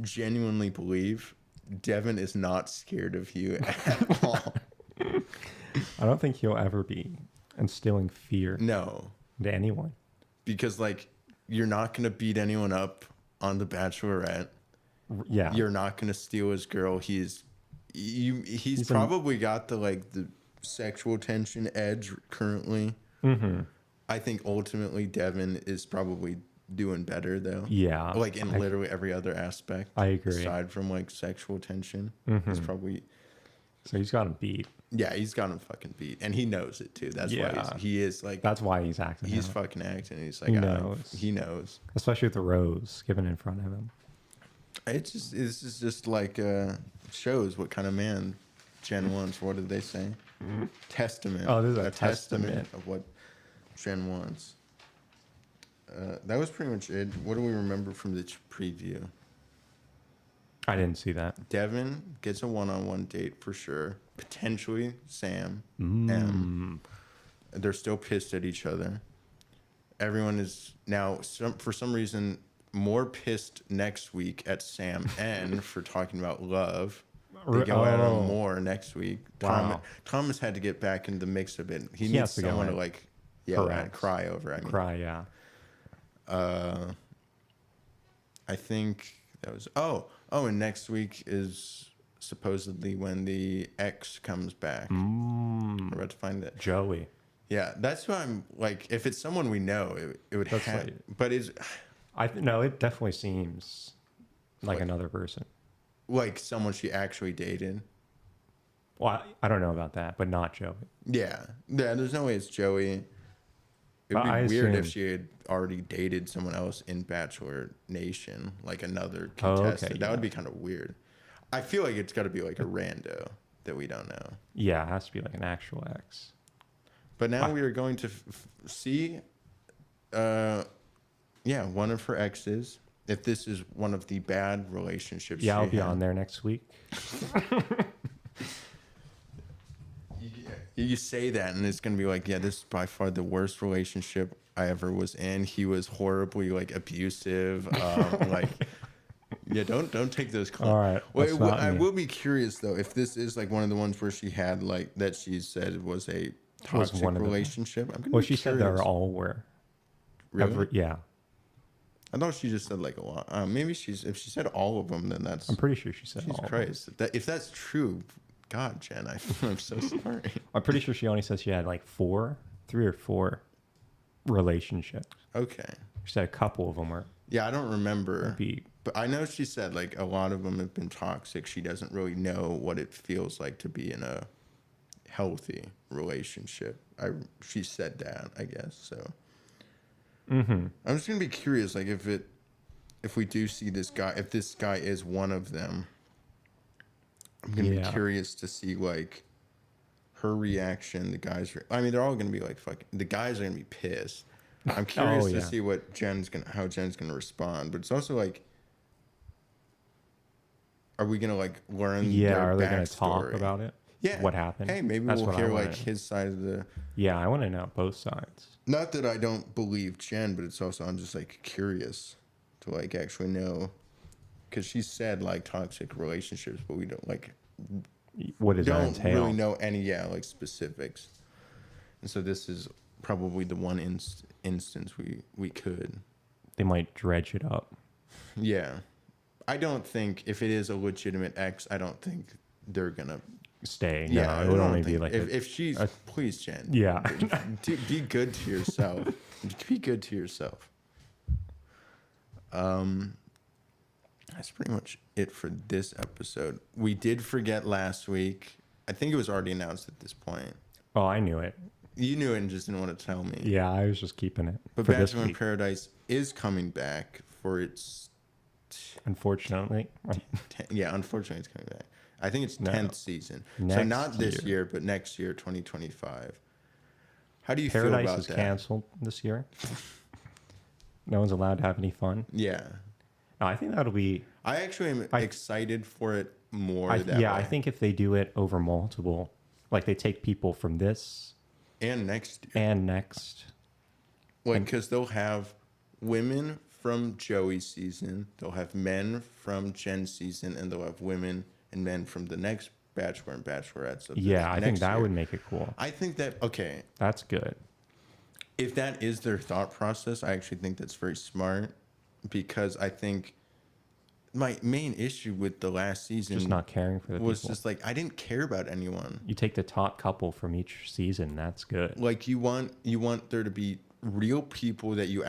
Speaker 3: genuinely believe Devin is not scared of you at all.
Speaker 1: I don't think he'll ever be instilling fear.
Speaker 3: No.
Speaker 1: To anyone.
Speaker 3: Because, like, you're not going to beat anyone up on The Bachelorette.
Speaker 1: Yeah.
Speaker 3: You're not going to steal his girl. He's probably got the sexual tension edge currently. Mm-hmm. I think ultimately Devin is probably doing better though. Yeah. Like in literally every other aspect.
Speaker 1: I agree.
Speaker 3: Aside from like sexual tension.
Speaker 1: Mm-hmm.
Speaker 3: He's probably.
Speaker 1: So he's got him beat.
Speaker 3: Yeah, he's got him fucking beat. And he knows it too. That's why he is like.
Speaker 1: That's why he's acting.
Speaker 3: He's fucking acting. He's like, he knows.
Speaker 1: Especially with the rose given in front of him.
Speaker 3: It's just like shows what kind of man Jenn wants. What did they say? Mm-hmm. Testament.
Speaker 1: Oh, this is a testament
Speaker 3: of what Jenn wants. That was pretty much it. What do we remember from the preview?
Speaker 1: I didn't see that.
Speaker 3: Devin gets a one-on-one date for sure. Potentially Sam. M. They're still pissed at each other. Everyone is now, for some reason, more pissed next week at Sam N for talking about love. They go at him more next week.
Speaker 1: Wow.
Speaker 3: Thomas had to get back in the mix a bit. He needs someone to like yell at, cry over. I mean,
Speaker 1: cry, yeah.
Speaker 3: I think that was and next week is supposedly when the ex comes back. We're about to find that
Speaker 1: Joey.
Speaker 3: Yeah, that's why I'm like, if it's someone we know, it would have. But
Speaker 1: no, it definitely seems like another person.
Speaker 3: Like someone she actually dated.
Speaker 1: Well, I don't know about that, but not Joey.
Speaker 3: Yeah. There's no way it's Joey. It'd be weird if she had already dated someone else in Bachelor Nation, like another contestant. That would be kind of weird. I feel like it's got to be like a rando that we don't know.
Speaker 1: Yeah, it has to be like an actual ex.
Speaker 3: But now we are going to see, one of her exes. If this is one of the bad relationships,
Speaker 1: I'll be on there next week.
Speaker 3: You say that, and it's gonna be like, yeah, this is by far the worst relationship I ever was in. He was horribly like abusive. Like, yeah, don't take those.
Speaker 1: All right.
Speaker 3: I will be curious though if this is like one of the ones where she had like that she said was a toxic relationship. I'm gonna
Speaker 1: well,
Speaker 3: be
Speaker 1: she
Speaker 3: curious.
Speaker 1: said they all were.
Speaker 3: Really?
Speaker 1: Yeah.
Speaker 3: I thought she just said like a lot. Maybe if she said all of them, then that's.
Speaker 1: I'm pretty sure she said
Speaker 3: Jesus
Speaker 1: all
Speaker 3: Christ. If that's true, God, Jen, I'm so sorry.
Speaker 1: I'm pretty sure she only said she had like 3 or 4 relationships.
Speaker 3: Okay.
Speaker 1: She said a couple of them were.
Speaker 3: Yeah, I don't remember. But I know she said like a lot of them have been toxic. She doesn't really know what it feels like to be in a healthy relationship. She said that, I guess. So I'm just gonna be curious, like if we do see this guy, if this guy is one of them, I'm gonna be curious to see like her reaction. The guys, they're all gonna be like fucking. The guys are gonna be pissed. I'm curious to see how Jen's gonna respond. But it's also like, are we gonna like learn?
Speaker 1: Yeah,
Speaker 3: their
Speaker 1: are they gonna
Speaker 3: backstory?
Speaker 1: talk about it?
Speaker 3: Yeah,
Speaker 1: what happened?
Speaker 3: Hey, maybe we'll hear like his side of the.
Speaker 1: Yeah, I want to know both sides.
Speaker 3: Not that I don't believe Jen, but it's also I'm just like curious to like actually know, because she said like toxic relationships, but we don't like.
Speaker 1: What does that entail?
Speaker 3: Don't really know any like specifics, and so this is probably the one instance we could.
Speaker 1: They might dredge it up.
Speaker 3: Yeah, I don't think if it is a legitimate ex, I don't think they're gonna
Speaker 1: stay.
Speaker 3: Yeah,
Speaker 1: no, it would only be like
Speaker 3: if she's please, Jen.
Speaker 1: Yeah,
Speaker 3: be good to yourself. Be good to yourself. That's pretty much it for this episode. We did forget last week. I think it was already announced at this point.
Speaker 1: Oh, I knew it.
Speaker 3: You knew it and just didn't want to tell me.
Speaker 1: Yeah, I was just keeping it.
Speaker 3: But Bachelor in Paradise is coming back for its.
Speaker 1: Unfortunately.
Speaker 3: Unfortunately, it's coming back. I think it's 10th season. So not this year, but next year, 2025. How do you feel about that?
Speaker 1: Paradise is canceled this year. No one's allowed to have any fun.
Speaker 3: Yeah.
Speaker 1: No, I think that'll be.
Speaker 3: I actually am excited for it more. I
Speaker 1: think if they do it over multiple, like they take people from this
Speaker 3: and next like because they'll have women from Joey's season, they'll have men from Jen's season, and they'll have women and men from the next Bachelor and Bachelorette. So
Speaker 1: I think that would make it cool.
Speaker 3: I think that
Speaker 1: that's good.
Speaker 3: If that is their thought process, I actually think that's very smart, because I think my main issue with the last season
Speaker 1: just not caring for the
Speaker 3: was
Speaker 1: people.
Speaker 3: Just like I didn't care about anyone.
Speaker 1: You take the top couple from each season, that's good.
Speaker 3: Like you want there to be real people that you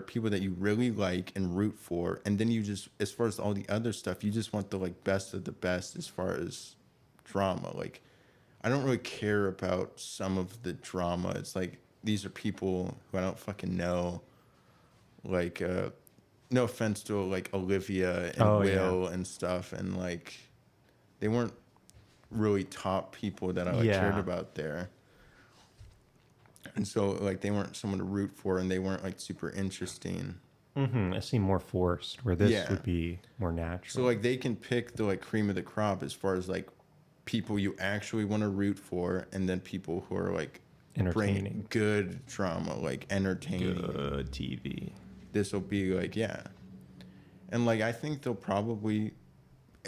Speaker 3: people that you really like and root for, and then you just, as far as all the other stuff, you just want the like best of the best as far as drama. Like I don't really care about some of the drama. It's like these are people who I don't fucking know. Like no offense to like Olivia and Will and stuff, and like they weren't really top people that I cared about there. And so, like, they weren't someone to root for, and they weren't, like, super interesting.
Speaker 1: It seemed more forced, where this would be more natural.
Speaker 3: So, like, they can pick the, like, cream of the crop as far as, like, people you actually want to root for, and then people who are, like,
Speaker 1: entertaining.
Speaker 3: Good drama, like, entertaining.
Speaker 1: Good TV.
Speaker 3: This will be, like, And, like, I think they'll probably...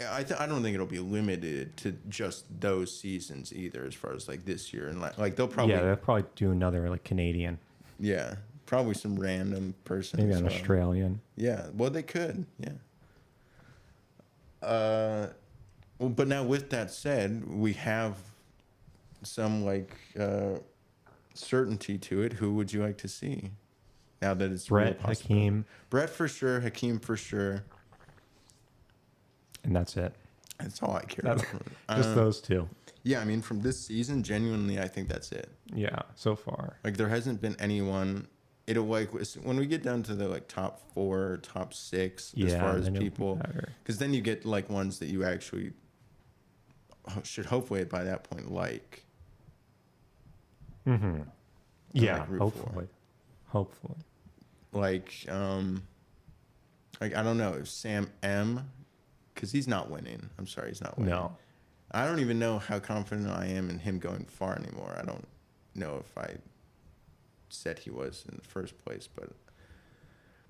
Speaker 3: I don't think it'll be limited to just those seasons either, as far as like this year, and like they'll probably
Speaker 1: they'll probably do another like Canadian,
Speaker 3: probably some random person,
Speaker 1: maybe an Australian.
Speaker 3: Well, they could, well, but now with that said, we have some like certainty to it. Who would you like to see now that it's
Speaker 1: Brett, Hakeem?
Speaker 3: Brett for sure, Hakeem for sure.
Speaker 1: And that's it.
Speaker 3: That's all I care about.
Speaker 1: Just those two.
Speaker 3: Yeah, I mean, from this season, genuinely, I think that's it.
Speaker 1: Yeah, so far.
Speaker 3: Like, there hasn't been anyone. It'll, like, when we get down to the, like, top 4, top 6, as far as people. Because then you get, like, ones that you actually should hopefully, by that point, like.
Speaker 1: Mm-hmm. Yeah,
Speaker 3: like,
Speaker 1: hopefully.
Speaker 3: Like, I don't know, if Sam M., because he's not winning. I'm sorry, he's not winning.
Speaker 1: No.
Speaker 3: I don't even know how confident I am in him going far anymore. I don't know if I said he was in the first place, but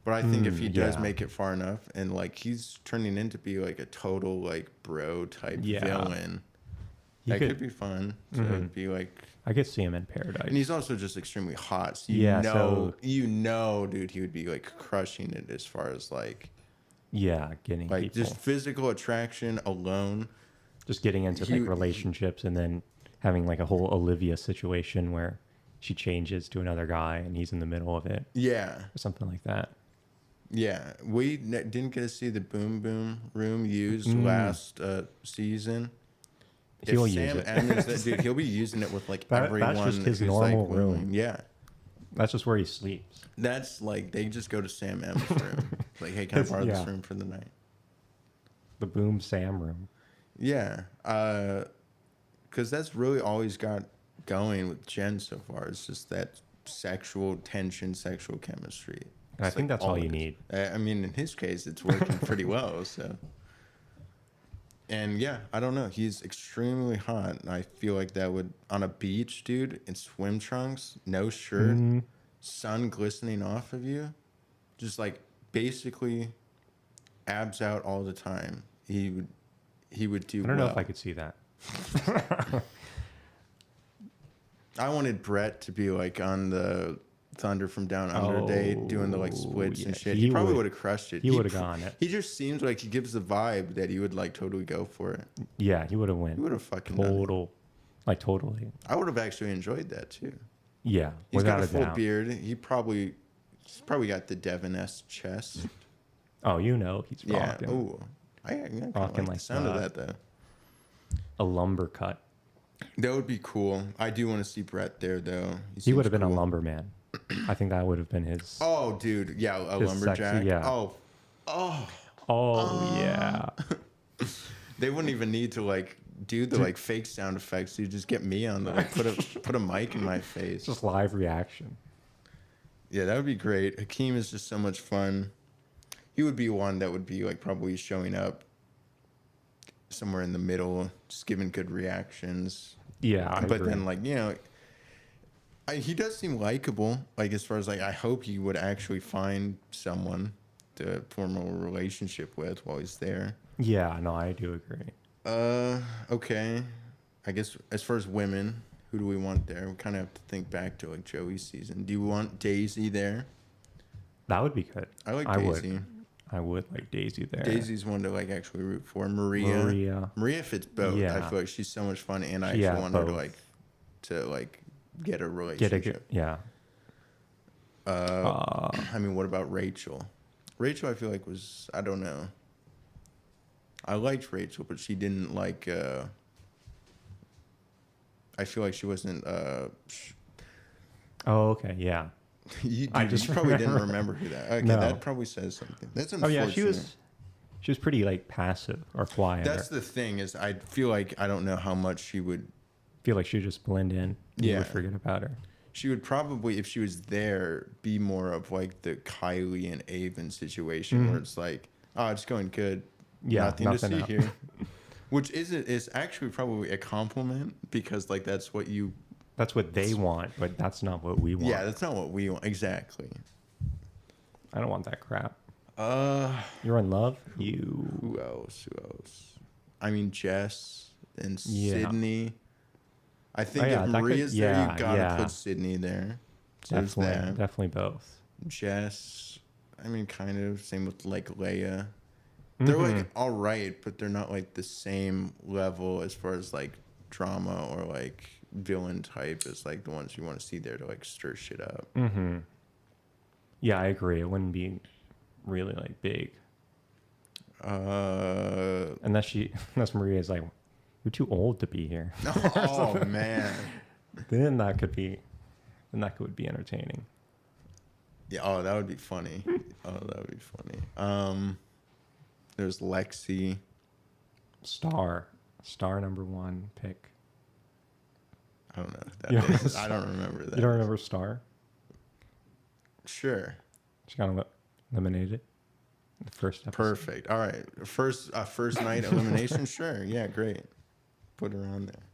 Speaker 3: I think if he does make it far enough, and like he's turning into be like a total like bro type villain, that could be fun to be like.
Speaker 1: I could see him in Paradise,
Speaker 3: and he's also just extremely hot. So you know, dude, he would be like crushing it as far as like,
Speaker 1: getting
Speaker 3: like
Speaker 1: people.
Speaker 3: just physical attraction alone.
Speaker 1: Just getting into like relationships and then having like a whole Olivia situation where she changes to another guy and he's in the middle of it.
Speaker 3: Yeah.
Speaker 1: Or something like that.
Speaker 3: Yeah. We didn't get to see the Boom Boom room used last season.
Speaker 1: He'll use it.
Speaker 3: Dude, he'll be using it with like everyone.
Speaker 1: That's just his normal
Speaker 3: like,
Speaker 1: room.
Speaker 3: Yeah.
Speaker 1: That's just where he sleeps. That's
Speaker 3: like, they just go to Sam M's room. Like, hey, can I borrow this room for the night?
Speaker 1: The Boom Sam room.
Speaker 3: Yeah, because that's really all he's got going with Jenn so far. It's just that sexual tension, sexual chemistry.
Speaker 1: I think that's all you need.
Speaker 3: I mean, in his case, it's working pretty well. So, and yeah, I don't know. He's extremely hot. And I feel like that would on a beach, dude, in swim trunks, no shirt, sun glistening off of you, just like basically abs out all the time. He would do.
Speaker 1: I don't know if I could see that.
Speaker 3: I wanted Brett to be like on the Thunder from Down Under day, doing the like splits and shit. He probably would have crushed it.
Speaker 1: He would have gone it.
Speaker 3: He just seems like he gives the vibe that he would like totally go for it.
Speaker 1: Yeah, he would have went.
Speaker 3: He would have fucking
Speaker 1: like totally.
Speaker 3: I would have actually enjoyed that too.
Speaker 1: Yeah,
Speaker 3: he's got a full beard. He's probably got the Devon-esque chest.
Speaker 1: Oh, you know he's rocking.
Speaker 3: Yeah. Oh. I rocking like the sound of that though.
Speaker 1: A lumber cut.
Speaker 3: That would be cool. I do want to see Brett there though.
Speaker 1: He would have been a lumberman. I think that would have been his.
Speaker 3: Oh, dude, yeah, a lumberjack.
Speaker 1: Yeah.
Speaker 3: Yeah. They wouldn't even need to like do the like fake sound effects. You just get me on the like put a mic in my face.
Speaker 1: Just live reaction.
Speaker 3: Yeah, that would be great. Hakeem is just so much fun. He would be one that would be like probably showing up somewhere in the middle, just giving good reactions.
Speaker 1: Yeah, I agree.
Speaker 3: Then like, you know, he does seem likable. Like as far as like, I hope he would actually find someone to form a relationship with while he's there.
Speaker 1: Yeah, no, I do agree.
Speaker 3: Okay. I guess as far as women, who do we want there? We kind of have to think back to like Joey's season. Do you want Daisy there?
Speaker 1: That would be good.
Speaker 3: I like Daisy.
Speaker 1: I would like Daisy there.
Speaker 3: Daisy's one to like actually root for. Maria fits both. Yeah. I feel like she's so much fun, and I actually want her to like get a relationship. I mean, what about Rachel? Rachel, I feel like was, I don't know. I liked Rachel, but she didn't like. I feel like she wasn't.
Speaker 1: Oh, okay, yeah.
Speaker 3: You probably didn't remember who that. Okay, no. That probably says something. That's unfortunate.
Speaker 1: Oh yeah, she was pretty like passive or quiet.
Speaker 3: That's the thing is, I feel like I don't know how much she would.
Speaker 1: Feel like she would just blend in. You would forget about her.
Speaker 3: She would probably, if she was there, be more of like the Kylie and Avon situation where it's like, oh, it's going good. Yeah, nothing to see here. Which is actually probably a compliment because like that's what they want, but that's not what we want. Yeah, that's not what we want. Exactly.
Speaker 1: I don't want that crap. You're in love?
Speaker 3: Who else? I mean, Jess and Sydney. I think if Maria's there, you gotta put Sydney there. So
Speaker 1: definitely both.
Speaker 3: Jess, I mean, kind of. Same with like Leia. They're like all right, but they're not like the same level as far as like drama or like villain type as like the ones you want to see there to like stir shit up.
Speaker 1: Mm-hmm. Yeah, I agree. It wouldn't be really like big. Unless Maria's like, you're too old to be here.
Speaker 3: Oh man.
Speaker 1: Then that could be entertaining.
Speaker 3: Yeah. Oh, that would be funny. There's Lexi.
Speaker 1: Star number one pick.
Speaker 3: I don't know who that is. I don't remember that.
Speaker 1: You don't remember Star?
Speaker 3: Sure.
Speaker 1: She got eliminated in the first episode.
Speaker 3: Perfect. All right. First night elimination. Sure. Yeah. Great. put her on there.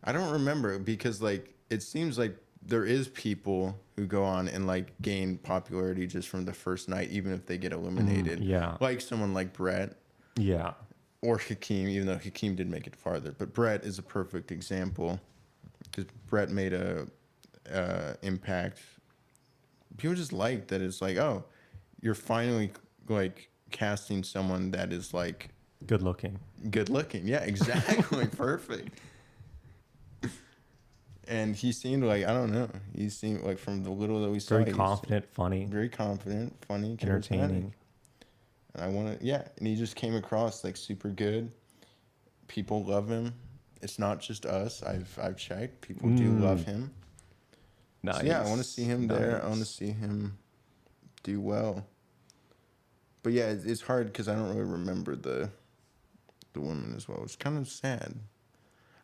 Speaker 3: I don't remember because like it seems like there is people who go on and like gain popularity just from the first night, even if they get eliminated.
Speaker 1: Yeah.
Speaker 3: Like someone like Brett.
Speaker 1: Yeah.
Speaker 3: Or Hakeem, even though Hakeem did make it farther. But Brett is a perfect example because Brett made a impact. People just like that. It's like, oh, you're finally like casting someone that is like
Speaker 1: good looking.
Speaker 3: Yeah, exactly. Perfect. And he seemed like, I don't know. He seemed like from the little that we saw.
Speaker 1: Very confident, funny.
Speaker 3: Very confident, funny,
Speaker 1: entertaining.
Speaker 3: And I want to, yeah. And he just came across like super good. People love him. It's not just us. I've checked. People do love him.
Speaker 1: Nice.
Speaker 3: So yeah, I want to see him there. I want to see him do well. But yeah, it's hard because I don't really remember the women as well. It's kind of sad.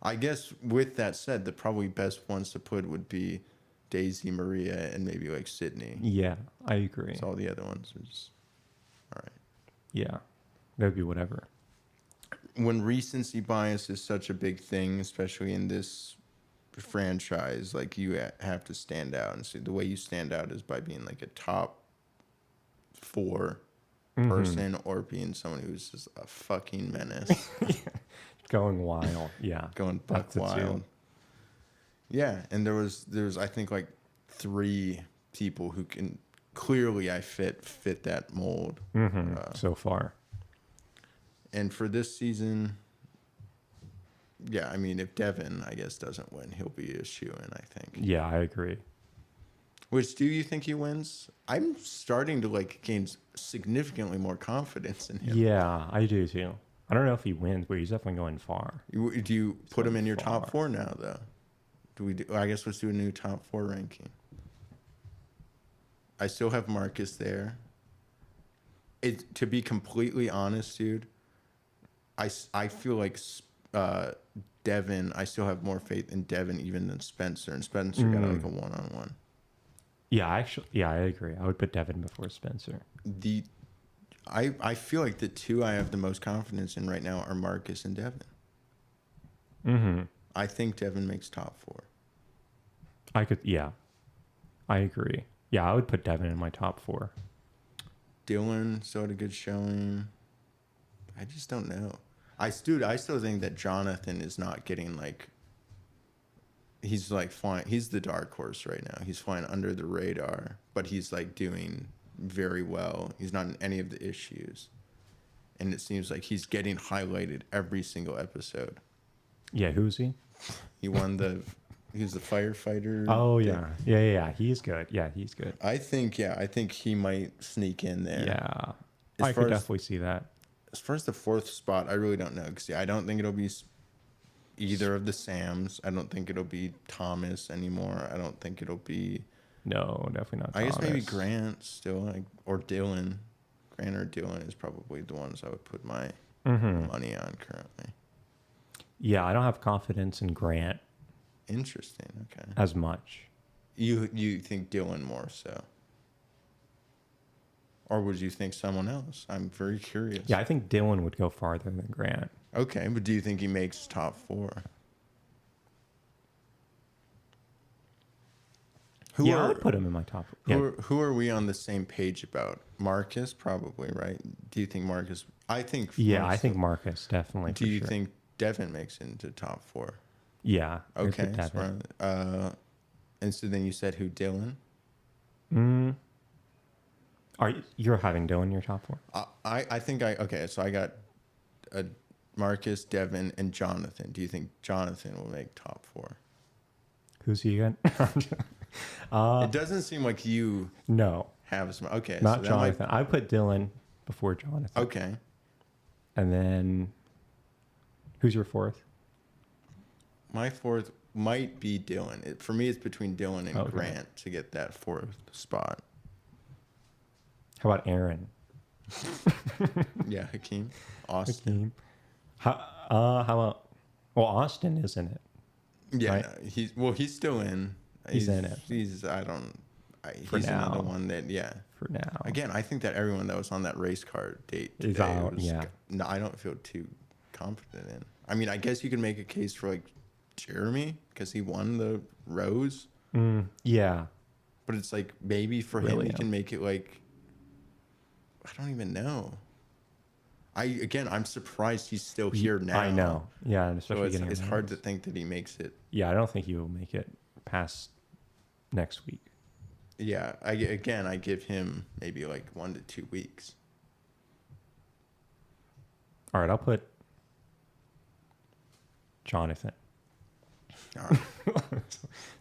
Speaker 3: I guess with that said, the probably best ones to put would be Daisy, Maria, and maybe like Sydney.
Speaker 1: Yeah, I agree.
Speaker 3: So all the other ones are just all right.
Speaker 1: Yeah, that'd be whatever.
Speaker 3: When recency bias is such a big thing, especially in this franchise, like you have to stand out. And so the way you stand out is by being like a top 4 person or being someone who's just a fucking menace.
Speaker 1: Going wild. Yeah.
Speaker 3: Going buck wild. Yeah. And there was I think like 3 people who can clearly fit that mold.
Speaker 1: So far.
Speaker 3: And for this season, yeah, I mean, if Devin, I guess, doesn't win, he'll be a shoo-in, I think.
Speaker 1: Yeah, I agree.
Speaker 3: Which, do you think he wins? I'm starting to, like, gain significantly more confidence in him.
Speaker 1: Yeah, I do, too. I don't know if he wins, but he's definitely going far.
Speaker 3: Do you put him in your top 4 now, though? I guess let's do a new top 4 ranking. I still have Marcus there. To be completely honest, dude, I feel like Devin, I still have more faith in Devin even than Spencer. And Spencer got like a one-on-one.
Speaker 1: Yeah, I agree. I would put Devin before Spencer.
Speaker 3: I feel like the 2 I have the most confidence in right now are Marcus and Devin. I think Devin makes top 4.
Speaker 1: I agree. Yeah, I would put Devin in my top 4.
Speaker 3: Dylan still had a good showing. I just don't know. I still think that Jonathan is not getting like. He's like flying. He's the dark horse right now. He's flying under the radar, but he's like doing very well. He's not in any of the issues, and it seems like he's getting highlighted every single episode.
Speaker 1: Yeah, who's he?
Speaker 3: He won the. He's the firefighter.
Speaker 1: Oh yeah, yeah. He's good. Yeah, he's good.
Speaker 3: I think he might sneak in there.
Speaker 1: Yeah, I could definitely see that.
Speaker 3: As far as the 4th spot, I really don't know. Because I don't think it'll be either of the Sams. I don't think it'll be Thomas anymore. I don't think it'll be...
Speaker 1: No, definitely not Thomas.
Speaker 3: I guess maybe Grant still, or Dylan. Grant or Dylan is probably the ones I would put my money on currently.
Speaker 1: Yeah, I don't have confidence in Grant.
Speaker 3: Interesting, okay.
Speaker 1: As much.
Speaker 3: You think Dylan more so? Or would you think someone else? I'm very curious.
Speaker 1: Yeah, I think Dylan would go farther than Grant.
Speaker 3: Okay, but do you think he makes top 4?
Speaker 1: I would put him in my top 4.
Speaker 3: Who are we on the same page about? Marcus, probably, right? Do you think Marcus... I think...
Speaker 1: Yeah, I think Marcus, definitely.
Speaker 3: Do you think Devin makes it into top 4?
Speaker 1: Yeah.
Speaker 3: Okay. And so then you said who, Dylan?
Speaker 1: You're having Dylan in your top 4?
Speaker 3: I think okay, so I got Marcus, Devin, and Jonathan. Do you think Jonathan will make top 4?
Speaker 1: Who's he again?
Speaker 3: It doesn't seem like you have some. Okay.
Speaker 1: Not so Jonathan. I put Dylan before Jonathan.
Speaker 3: Okay.
Speaker 1: And then who's your 4th?
Speaker 3: My 4th might be Dylan. For me, it's between Dylan and Grant to get that 4th spot.
Speaker 1: How about Aaron?
Speaker 3: Yeah, Hakeem. Austin.
Speaker 1: How about... Well, Austin is in it.
Speaker 3: Yeah,
Speaker 1: right?
Speaker 3: No, he's still in.
Speaker 1: He's in it.
Speaker 3: He's another one that,
Speaker 1: For now.
Speaker 3: Again, I think that everyone that was on that race car date
Speaker 1: is out, yeah.
Speaker 3: No, I don't feel too confident in. I mean, I guess you could make a case for like Jeremy because he won the rose.
Speaker 1: Yeah.
Speaker 3: But it's like maybe for him he can make it like I don't even know. I'm surprised he's still here now.
Speaker 1: I know. Yeah, and especially
Speaker 3: so it's hard to think that he makes it.
Speaker 1: Yeah, I don't think he will make it past next week.
Speaker 3: Yeah, I give him maybe like 1 to 2 weeks.
Speaker 1: All right, I'll put Jonathan.
Speaker 3: All right.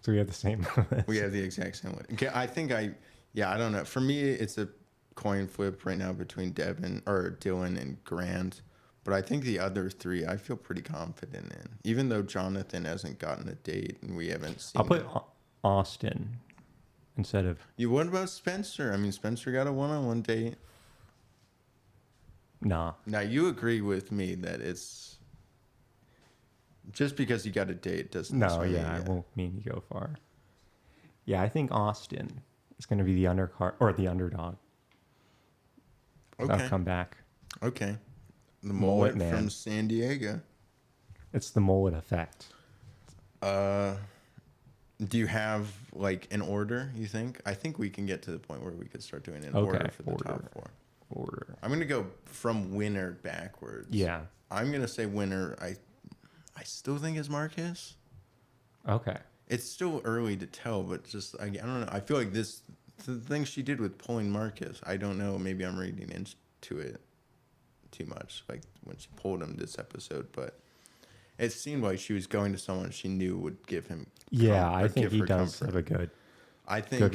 Speaker 1: So we have the same.
Speaker 3: We have the exact same one. Okay, I don't know. For me, it's a coin flip right now between Dylan and Grant. But I think the other three I feel pretty confident in. Even though Jonathan hasn't gotten a date and we haven't seen
Speaker 1: I'll put Austin instead of...
Speaker 3: What about Spencer? I mean, Spencer got a one-on-one date.
Speaker 1: Nah.
Speaker 3: Now, you agree with me that it's... Just because you got a date doesn't...
Speaker 1: No, yeah, it won't mean you go far. Yeah, I think Austin is going to be the undercard or the underdog.
Speaker 3: Okay.
Speaker 1: I'll come back.
Speaker 3: Okay. The mullet
Speaker 1: man
Speaker 3: from San Diego.
Speaker 1: It's the mullet effect.
Speaker 3: Do you have like an order, you think? I think we can get to the point where we could start doing an order for the top four.
Speaker 1: Order.
Speaker 3: I'm going to go from winner backwards.
Speaker 1: Yeah.
Speaker 3: I'm going to say winner. I still think is Marcus.
Speaker 1: Okay.
Speaker 3: It's still early to tell, but just, I don't know. I feel like the thing she did with pulling Marcus, I don't know. Maybe I'm reading into it too much, like when she pulled him this episode, but it seemed like she was going to someone she knew would give him.
Speaker 1: I think he does have a good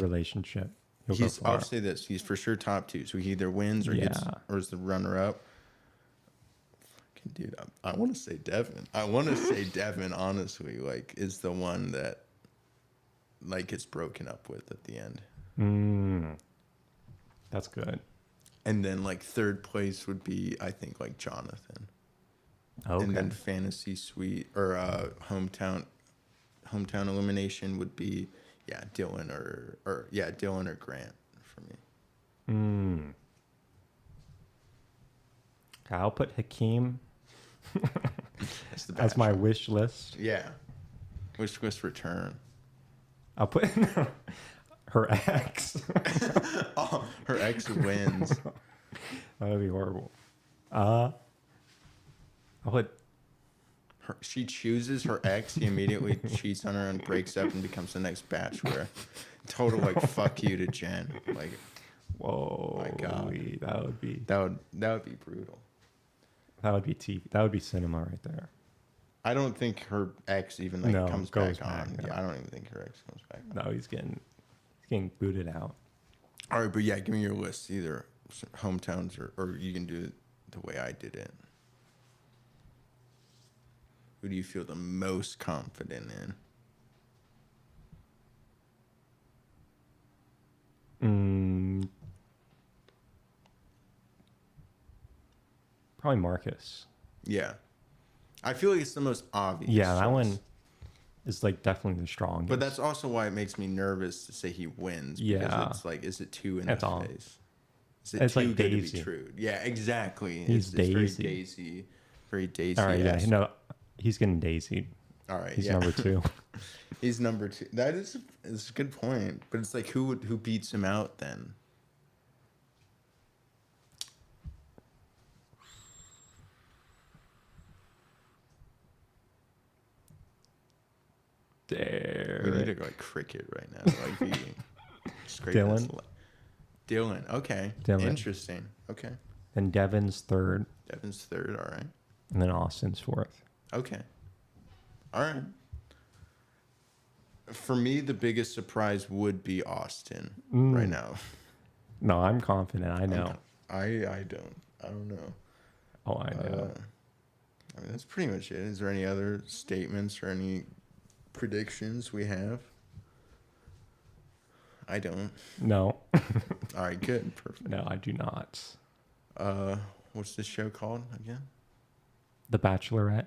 Speaker 1: relationship.
Speaker 3: I'll say this: he's for sure top two. So he either wins or gets, or is the runner up. Fucking dude, I want to say Devin. I want to say Devin. Honestly, like is the one that like gets broken up with at the end.
Speaker 1: That's good.
Speaker 3: And then like third place would be I think like Jonathan.
Speaker 1: Okay.
Speaker 3: And then fantasy suite or hometown elimination would be Dylan or Dylan or Grant for me.
Speaker 1: I'll put Hakeem
Speaker 3: That's
Speaker 1: my wish list.
Speaker 3: Yeah. Wish list return.
Speaker 1: I'll put her ex.
Speaker 3: Oh, her ex wins.
Speaker 1: That would be horrible. I'll put
Speaker 3: she chooses her ex, he immediately cheats on her and breaks up and becomes the next Bachelor. Total like fuck you to Jenn. Like,
Speaker 1: whoa,
Speaker 3: my God,
Speaker 1: that would be
Speaker 3: brutal.
Speaker 1: That would be TV. That would be cinema right there.
Speaker 3: I don't think her ex even comes back on. No. Yeah, I don't even think her ex comes back on.
Speaker 1: No, he's getting booted out.
Speaker 3: All right, but yeah, give me your list. Either hometowns or you can do it the way I did it. Who do you feel the most confident in?
Speaker 1: Probably Marcus.
Speaker 3: Yeah. I feel like it's the most obvious.
Speaker 1: Yeah, that one is like definitely the strongest.
Speaker 3: But that's also why it makes me nervous to say he wins. Because it's like, is it too in the face? Is it too good to be true? Yeah, exactly.
Speaker 1: It's
Speaker 3: very Daisy. Very Daisy.
Speaker 1: All right, yeah. No, he's getting daisied.
Speaker 3: All right,
Speaker 1: he's number 2.
Speaker 3: He's number 2. That is a good point. But it's like, who beats him out then?
Speaker 1: There.
Speaker 3: We need to go like cricket right now. Like
Speaker 1: Dylan.
Speaker 3: Dylan. Okay.
Speaker 1: Dylan.
Speaker 3: Interesting. Okay.
Speaker 1: Then Devin's third.
Speaker 3: All right.
Speaker 1: And then Austin's fourth.
Speaker 3: Okay. All right. For me, the biggest surprise would be Austin right now.
Speaker 1: No, I'm confident. I know.
Speaker 3: I don't know.
Speaker 1: Oh, I know.
Speaker 3: I mean, that's pretty much it. Is there any other statements or any predictions we have? I don't.
Speaker 1: No.
Speaker 3: All right, good. Perfect.
Speaker 1: No, I do not.
Speaker 3: What's this show called again?
Speaker 1: The Bachelorette.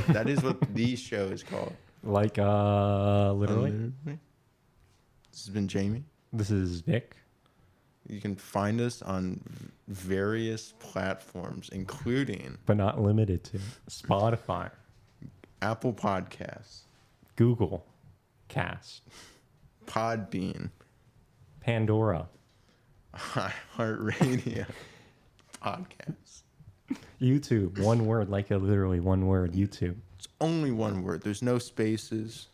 Speaker 3: That is what the show is called.
Speaker 1: Like, literally.
Speaker 3: This has been Jamie.
Speaker 1: This is Vic.
Speaker 3: You can find us on various platforms, including
Speaker 1: but not limited to Spotify,
Speaker 3: Apple Podcasts,
Speaker 1: Google Cast,
Speaker 3: Podbean,
Speaker 1: Pandora,
Speaker 3: iHeartRadio, podcasts.
Speaker 1: YouTube. One word, like literally one word. YouTube.
Speaker 3: It's only one word. There's no spaces.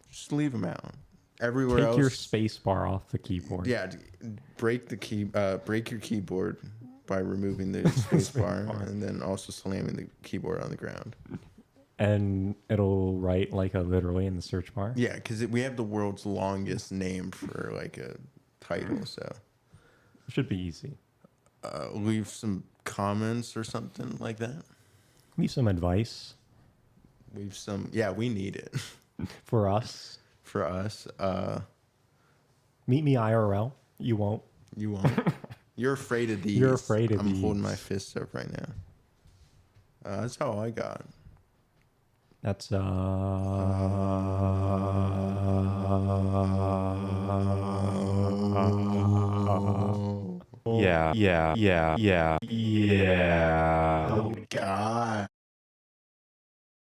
Speaker 3: Just leave them out. Everywhere
Speaker 1: Take
Speaker 3: else,
Speaker 1: your space bar off the keyboard.
Speaker 3: yeah, break your keyboard by removing the space bar, and then also slamming the keyboard on the ground.
Speaker 1: And it'll write like a literally in the search bar.
Speaker 3: Yeah, because we have the world's longest name for like a title, so
Speaker 1: It should be easy.
Speaker 3: leave some comments or something like that.
Speaker 1: Leave some advice
Speaker 3: Leave some. Yeah, we need it
Speaker 1: for us.
Speaker 3: for us.
Speaker 1: Meet me IRL. You won't.
Speaker 3: You won't. You're afraid of these.
Speaker 1: You're afraid of
Speaker 3: I'm
Speaker 1: these.
Speaker 3: holding my fists up right now. That's how I got.
Speaker 1: That's yeah.